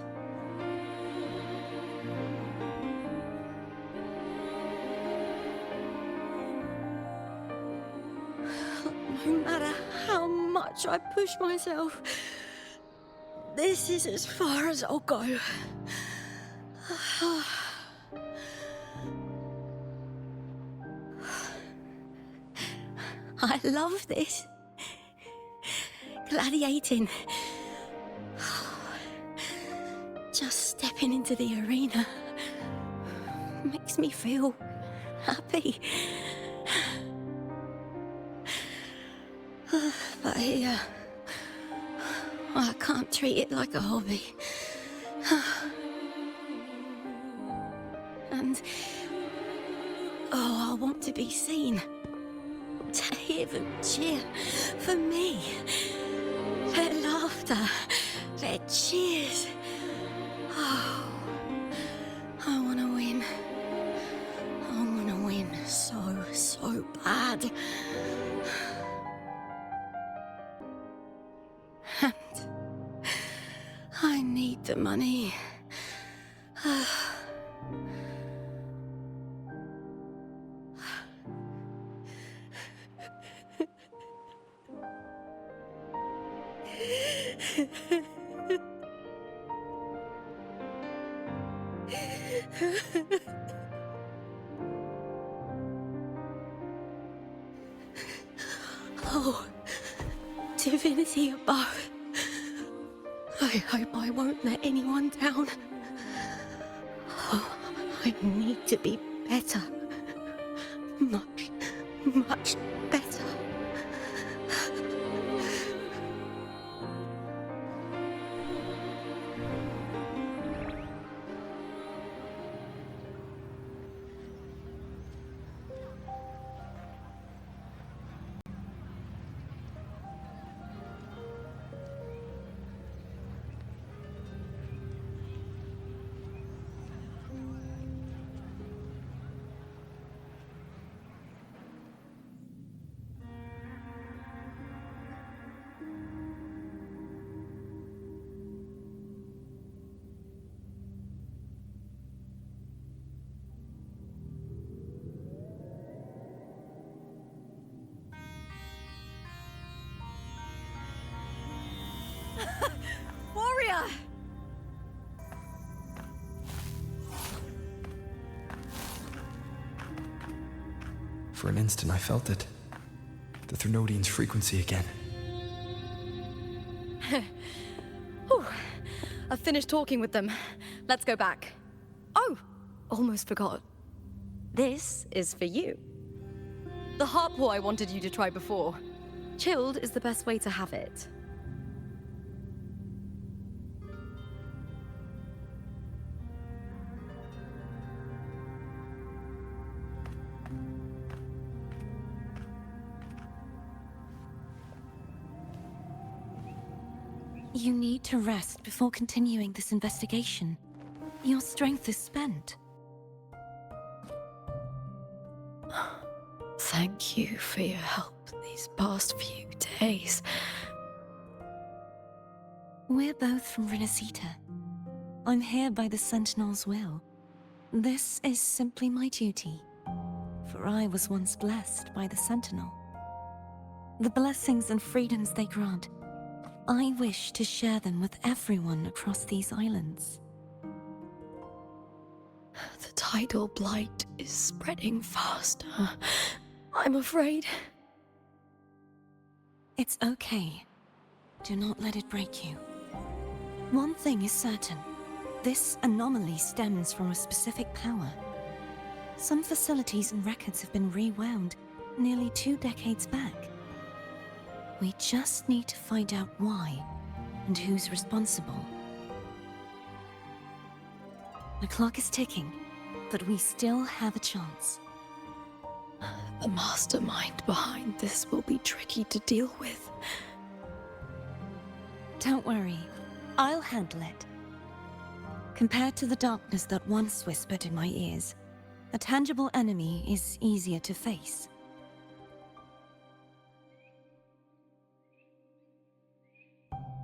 No matter how much I push myself, this is as far as I'll go. I love this. Gladiating. Just stepping into the arena makes me feel happy. But here, I can't treat it like a hobby. And, I want to be seen. To hear them cheer for me. Their laughter, their cheers. Oh, I want to win. I want to win so bad. And I need the money. Oh, divinity above. I hope I won't let anyone down. Oh, I need to be better. Much better. Warrior! For an instant, I felt it. The Thrunodian's frequency again. Whew. I've finished talking with them. Let's go back. Oh, almost forgot. This is for you. The harpor I wanted you to try before. Chilled is the best way to have it. You need to rest before continuing this investigation. Your strength is spent. Thank you for your help these past few days. We're both from Renacita. I'm here by the Sentinel's will. This is simply my duty, for I was once blessed by the Sentinel. The blessings and freedoms they grant, I wish to share them with everyone across these islands. The tidal blight is spreading faster. I'm afraid. It's okay. Do not let it break you. One thing is certain. This anomaly stems from a specific power. Some facilities and records have been rewound nearly 2 decades back. We just need to find out why and who's responsible. The clock is ticking, but we still have a chance. The mastermind behind this will be tricky to deal with. Don't worry, I'll handle it. Compared to the darkness that once whispered in my ears, a tangible enemy is easier to face.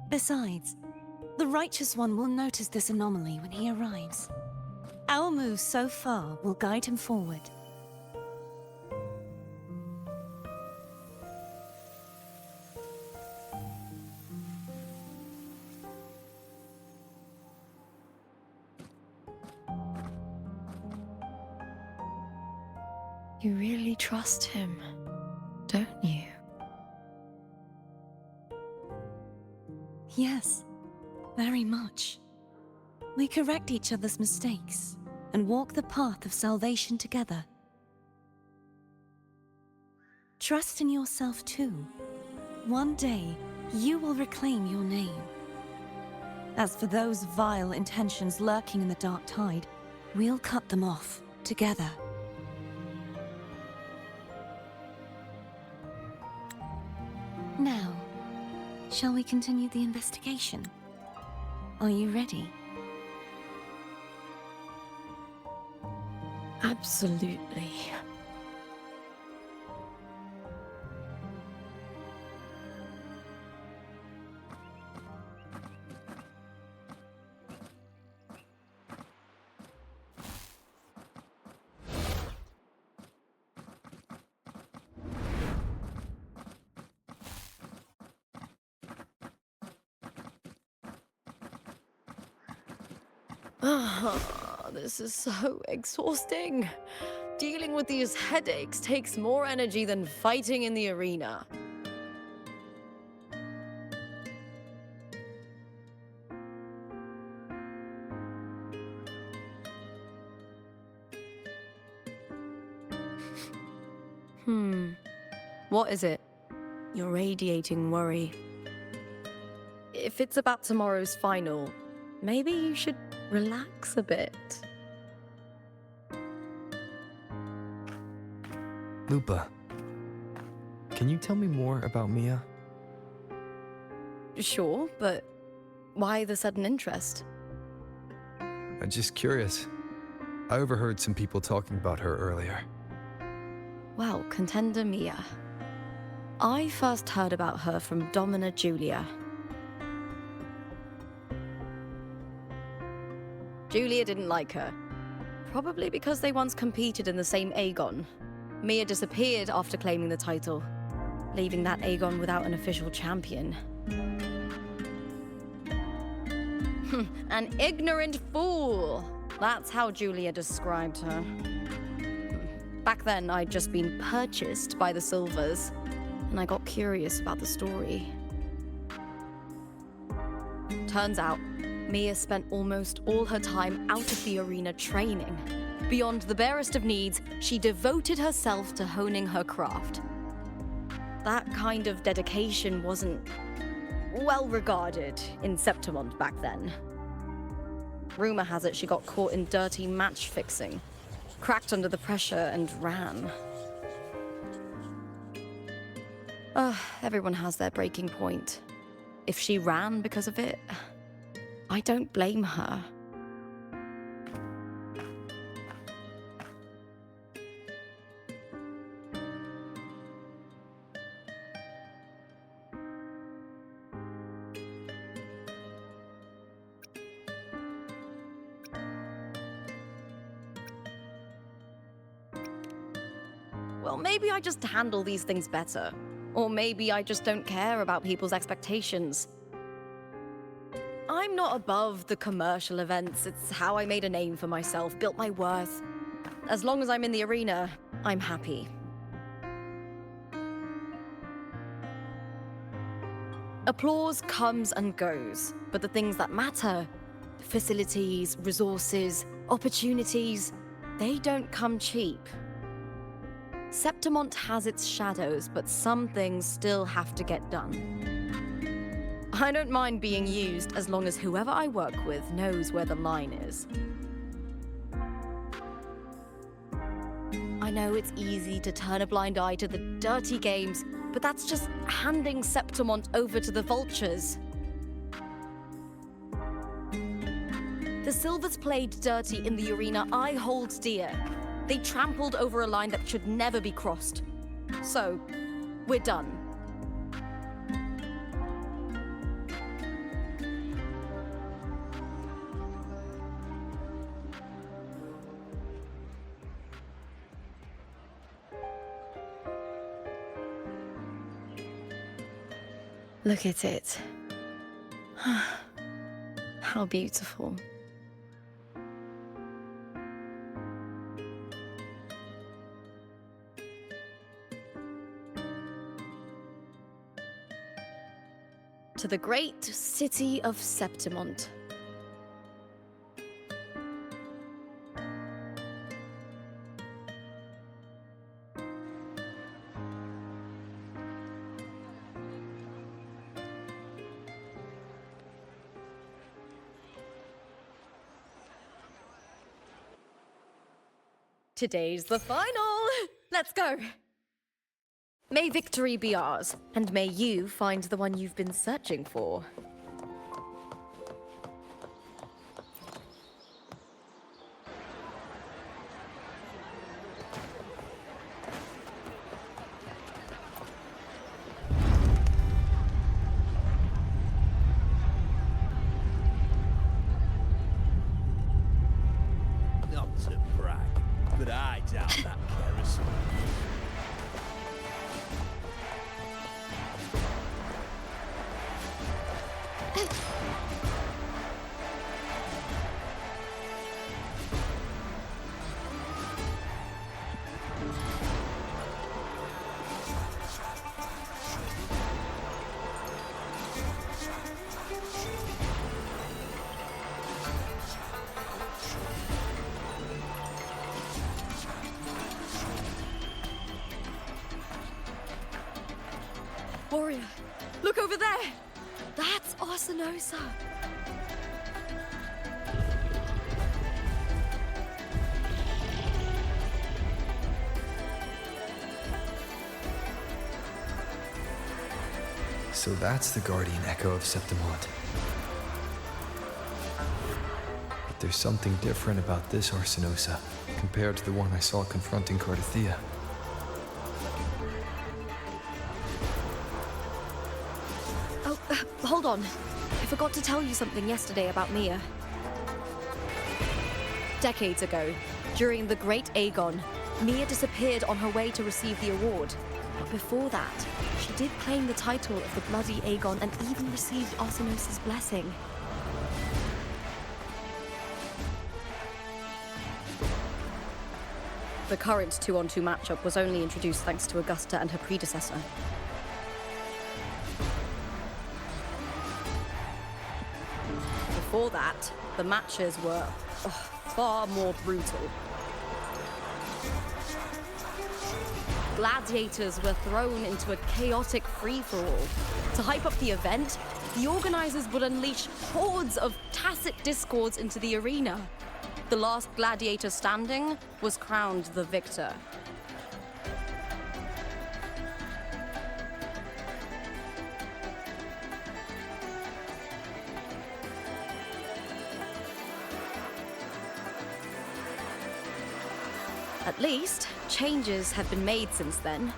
Besides, the Righteous One will notice this anomaly when he arrives. Our moves so far will guide him forward. You really trust him, don't you? Yes, very much. We correct each other's mistakes and walk the path of salvation together. Trust in yourself too. One day, you will reclaim your name. As for those vile intentions lurking in the dark tide, we'll cut them off together. Now, shall we continue the investigation? Are you ready? Absolutely. This is so exhausting. Dealing with these headaches takes more energy than fighting in the arena. What is it? You're radiating worry. If it's about tomorrow's final, maybe you should relax a bit. Lupa, can you tell me more about Mia? Sure, but why the sudden interest? I'm just curious. I overheard some people talking about her earlier. Well, contender Mia. I first heard about her from Domina Julia. Julia didn't like her. Probably because they once competed in the same Aegon. Mia disappeared after claiming the title, leaving that Aegon without an official champion. An ignorant fool! That's how Julia described her. Back then, I'd just been purchased by the Silvers, and I got curious about the story. Turns out, Mia spent almost all her time out of the arena training. Beyond the barest of needs, she devoted herself to honing her craft. That kind of dedication wasn't well regarded in Septimont back then. Rumor has it she got caught in dirty match fixing, cracked under the pressure and ran. Everyone has their breaking point. If she ran because of it, I don't blame her. Well, maybe I just handle these things better. Or maybe I just don't care about people's expectations. I'm not above the commercial events. It's how I made a name for myself, built my worth. As long as I'm in the arena, I'm happy. Applause comes and goes, but the things that matter, facilities, resources, opportunities, they don't come cheap. Septimont has its shadows, but some things still have to get done. I don't mind being used as long as whoever I work with knows where the line is. I know it's easy to turn a blind eye to the dirty games, but that's just handing Septimont over to the vultures. The Silvers played dirty in the arena I hold dear. They trampled over a line that should never be crossed. So, we're done. Look at it. How beautiful. To the great city of Septimont. Today's the final! Let's go! May victory be ours, and may you find the one you've been searching for. Not to brag, but I doubt that kerosene. Warrior, look over there! That's Arsinosa! So that's the guardian echo of Septimont. But there's something different about this Arsinosa compared to the one I saw confronting Cardathea. Oh, hold on. I forgot to tell you something yesterday about Mia. Decades ago, during the Great Aegon, Mia disappeared on her way to receive the award. But before that, she did claim the title of the Bloody Aegon and even received Arsinosa's blessing. The current 2-on-2 matchup was only introduced thanks to Augusta and her predecessor. Before that, the matches were far more brutal. Gladiators were thrown into a chaotic free-for-all. To hype up the event, the organizers would unleash hordes of tacit discords into the arena. The last gladiator standing was crowned the victor. At least, changes have been made since then.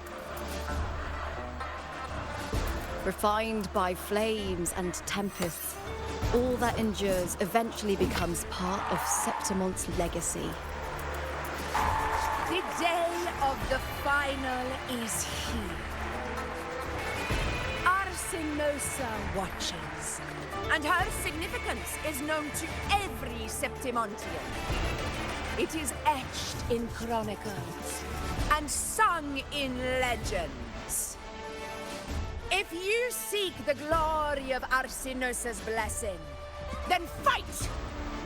Refined by flames and tempests, all that endures eventually becomes part of Septimont's legacy. The day of the final is here. Arsinosa watches, and her significance is known to every Septimontian. It is etched in chronicles and sung in legends. If you seek the glory of Arsinosa's blessing, then fight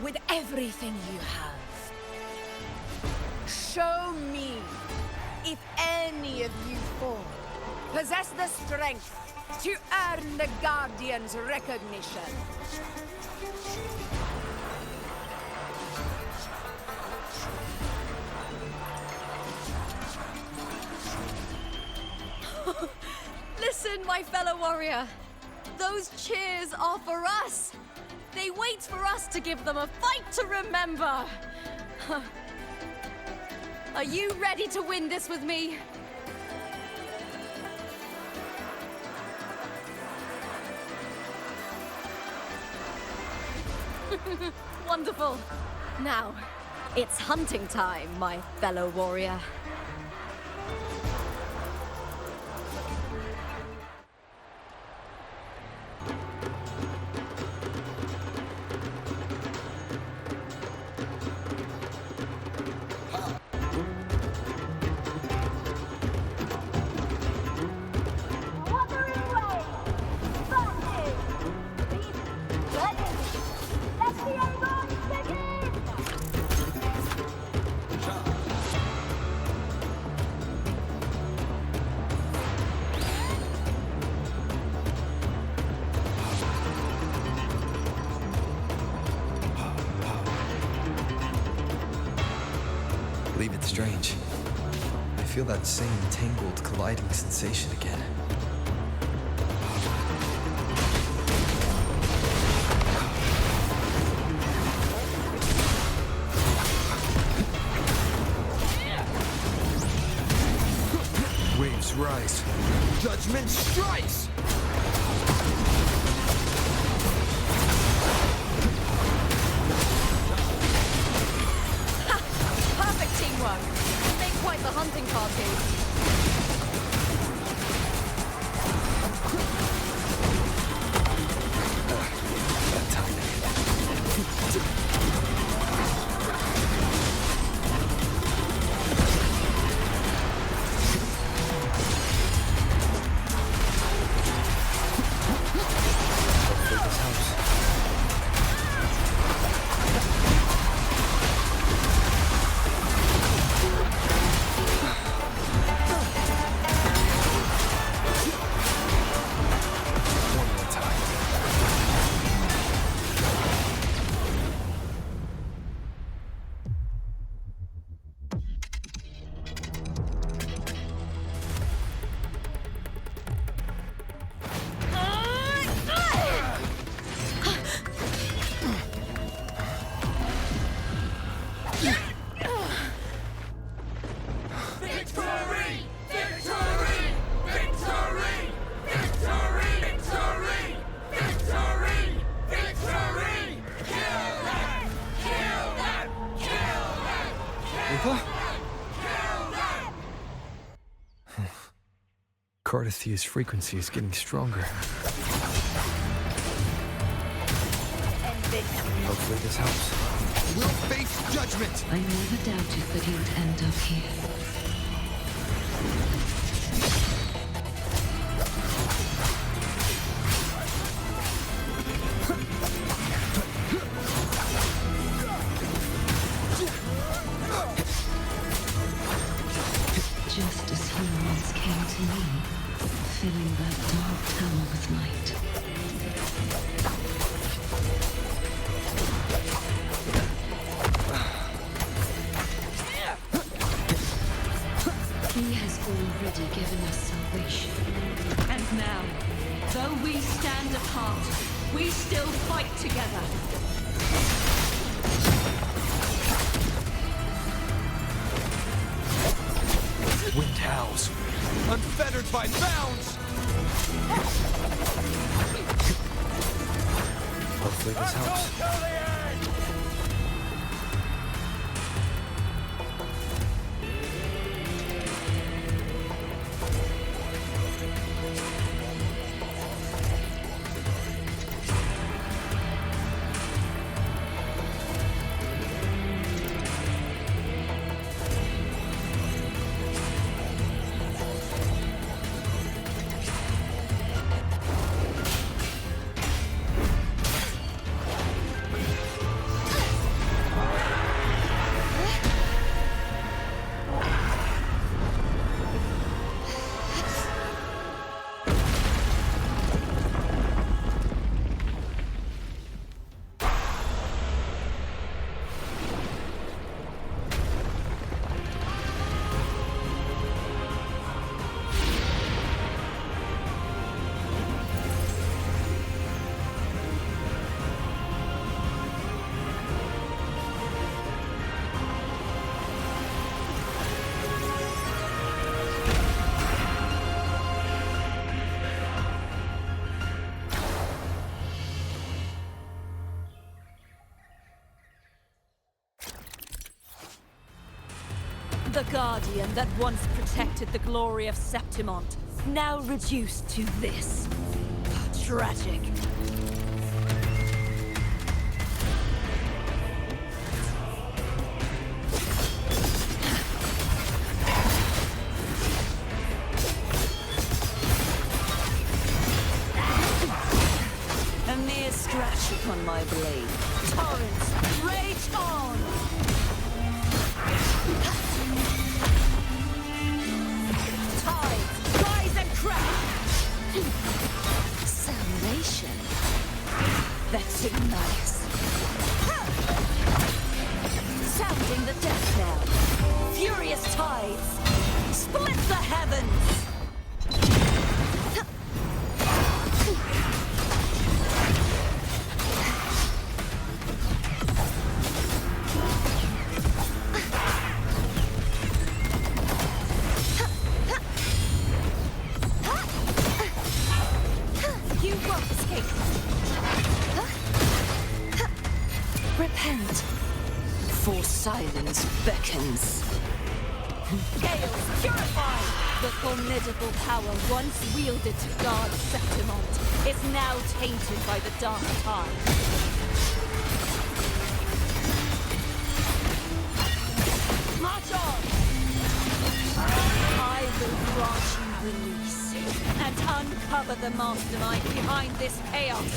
with everything you have. Show me if any of you four possess the strength to earn the Guardian's recognition. Listen, my fellow warrior. Those cheers are for us. They wait for us to give them a fight to remember. Are you ready to win this with me? Wonderful. Now, it's hunting time, my fellow warrior. Believe it's strange. I feel that same tangled, colliding sensation again. Waves rise. Judgment strikes! Perfect teamwork. You make quite the hunting party. Cardathia's frequency is getting stronger. Hopefully this helps. We'll face judgment! I never doubted that you would end up here. Just as he once came to me, filling that dark tunnel with light. He has already given us salvation. And now, though we stand apart, we still fight together. Wind howls, unfettered by bounds! Hopefully this helps. The Guardian that once protected the glory of Septimont, now reduced to this. Tragic. A mere scratch upon my blade. Torrents, rage on! Tides, rise and crash! Salvation. Vexing malice. Sounding the death knell. Furious tides. Split the heavens! Repent, for silence beckons. Gales, purify! The formidable power once wielded to guard Septimont is now tainted by the dark tide. March on! I will grant you release and uncover the mastermind behind this chaos.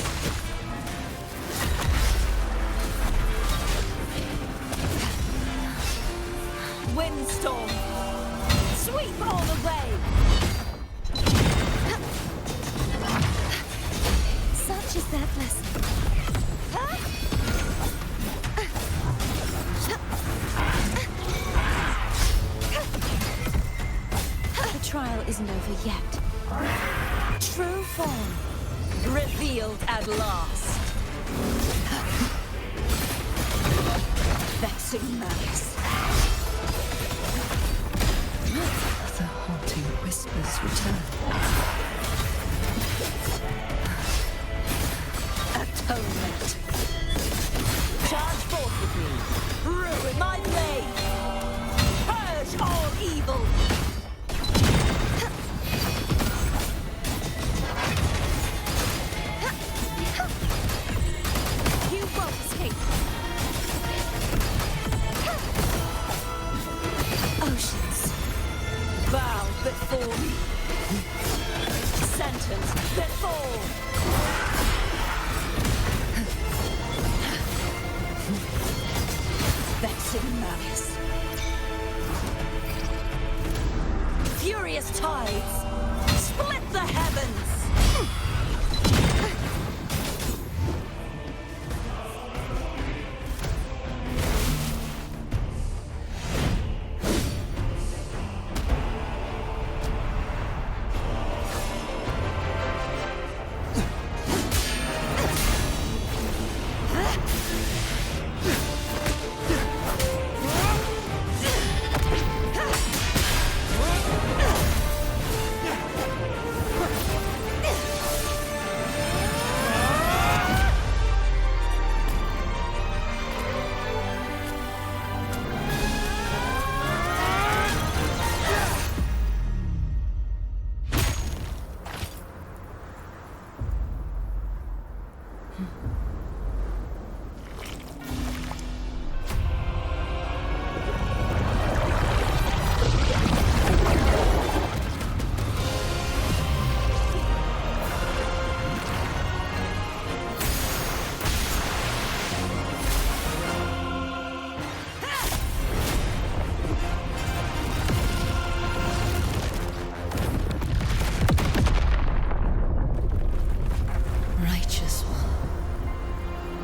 Windstorm! Sweep all the way! Such is their blessing. The trial isn't over yet. True form revealed at last. Vexing malice. The haunting whispers return. Atonement. Charge forth with me. Ruin my blade. Purge all evil. You won't escape. Oceans. Bow before me. Sentence before. Vexing malice. Furious tides. Split the heavens.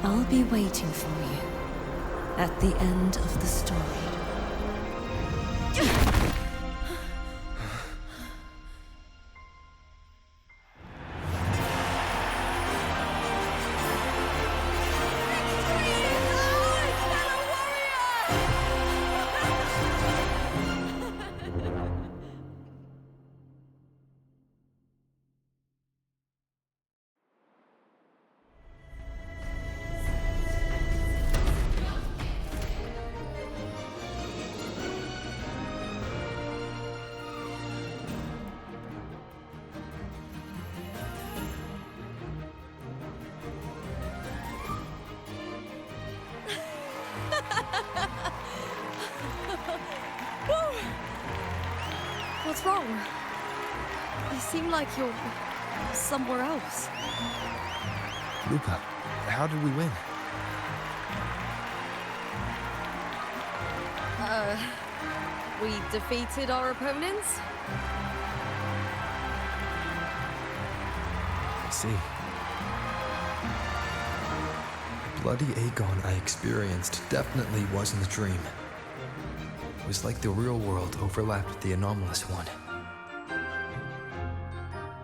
I'll be waiting for you at the end of the story. wrong? You seem like you're somewhere else. Lupa, how did we win? We defeated our opponents? I see. The bloody Aegon I experienced definitely wasn't a dream. It was like the real world overlapped with the anomalous one.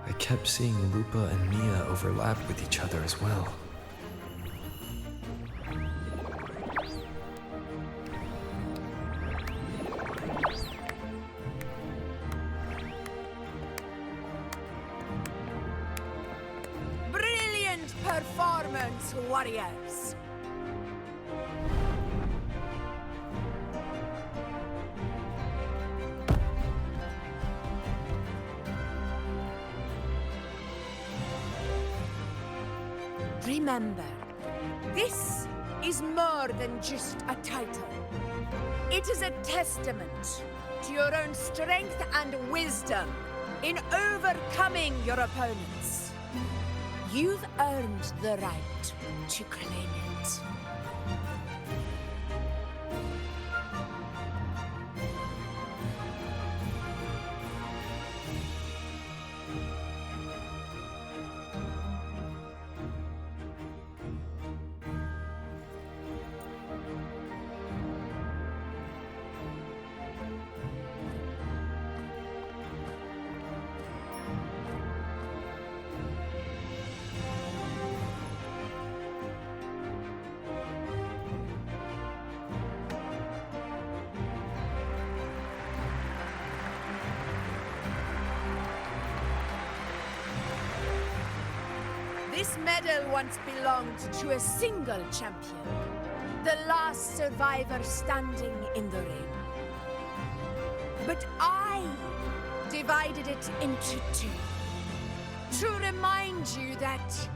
I kept seeing Lupa and Mia overlap with each other as well. Brilliant performance, warriors! Remember, this is more than just a title. It is a testament to your own strength and wisdom in overcoming your opponents. You've earned the right to claim it. This medal once belonged to a single champion, the last survivor standing in the ring. But I divided it into two, to remind you that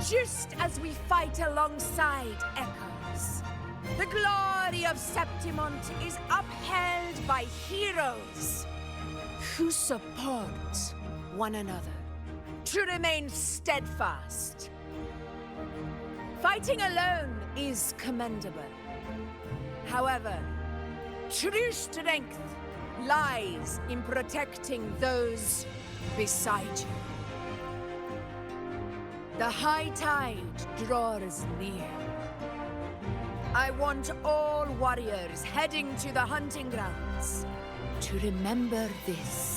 just as we fight alongside echoes, the glory of Septimont is upheld by heroes who support one another, to remain steadfast. Fighting alone is commendable. However, true strength lies in protecting those beside you. The high tide draws near. I want all warriors heading to the hunting grounds to remember this.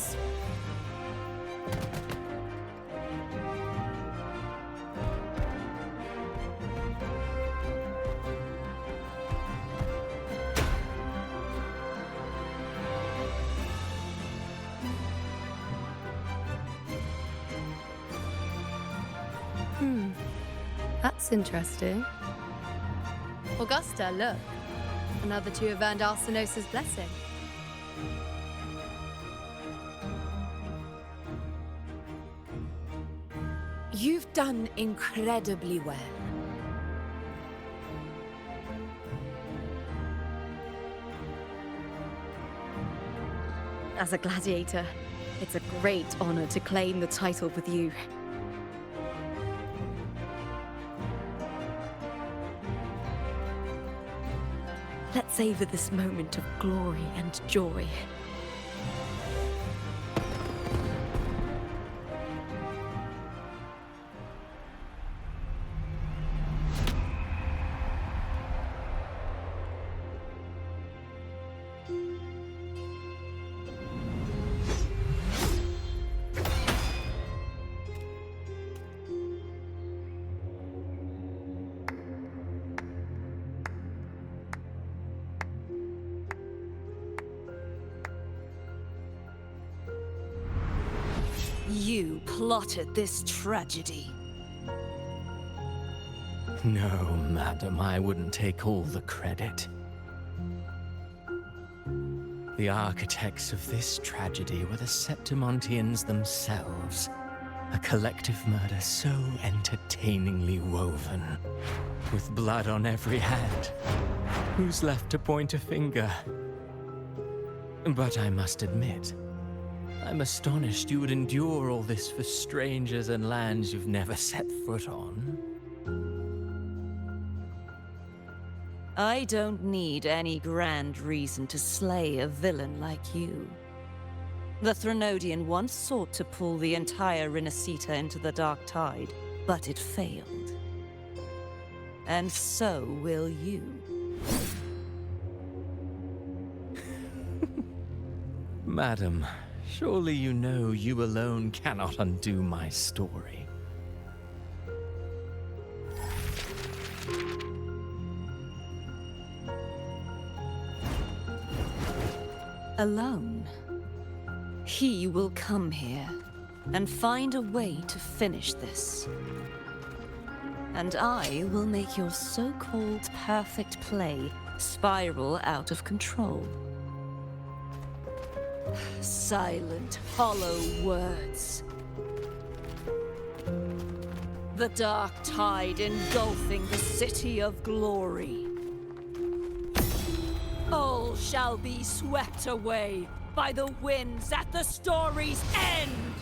That's interesting. Augusta, look. Another two have earned Arsenos's blessing. You've done incredibly well. As a gladiator, it's a great honor to claim the title with you. Let's savor this moment of glory and joy. You plotted this tragedy. No, madam, I wouldn't take all the credit. The architects of this tragedy were the Septimontians themselves. A collective murder so entertainingly woven. With blood on every hand. Who's left to point a finger? But I must admit, I'm astonished you would endure all this for strangers and lands you've never set foot on. I don't need any grand reason to slay a villain like you. The Threnodian once sought to pull the entire Rinascita into the Dark Tide, but it failed. And so will you. Madam, surely you know you alone cannot undo my story. Alone. He will come here and find a way to finish this. And I will make your so-called perfect play spiral out of control. Silent, hollow words. The dark tide engulfing the city of glory. All shall be swept away by the winds at the story's end!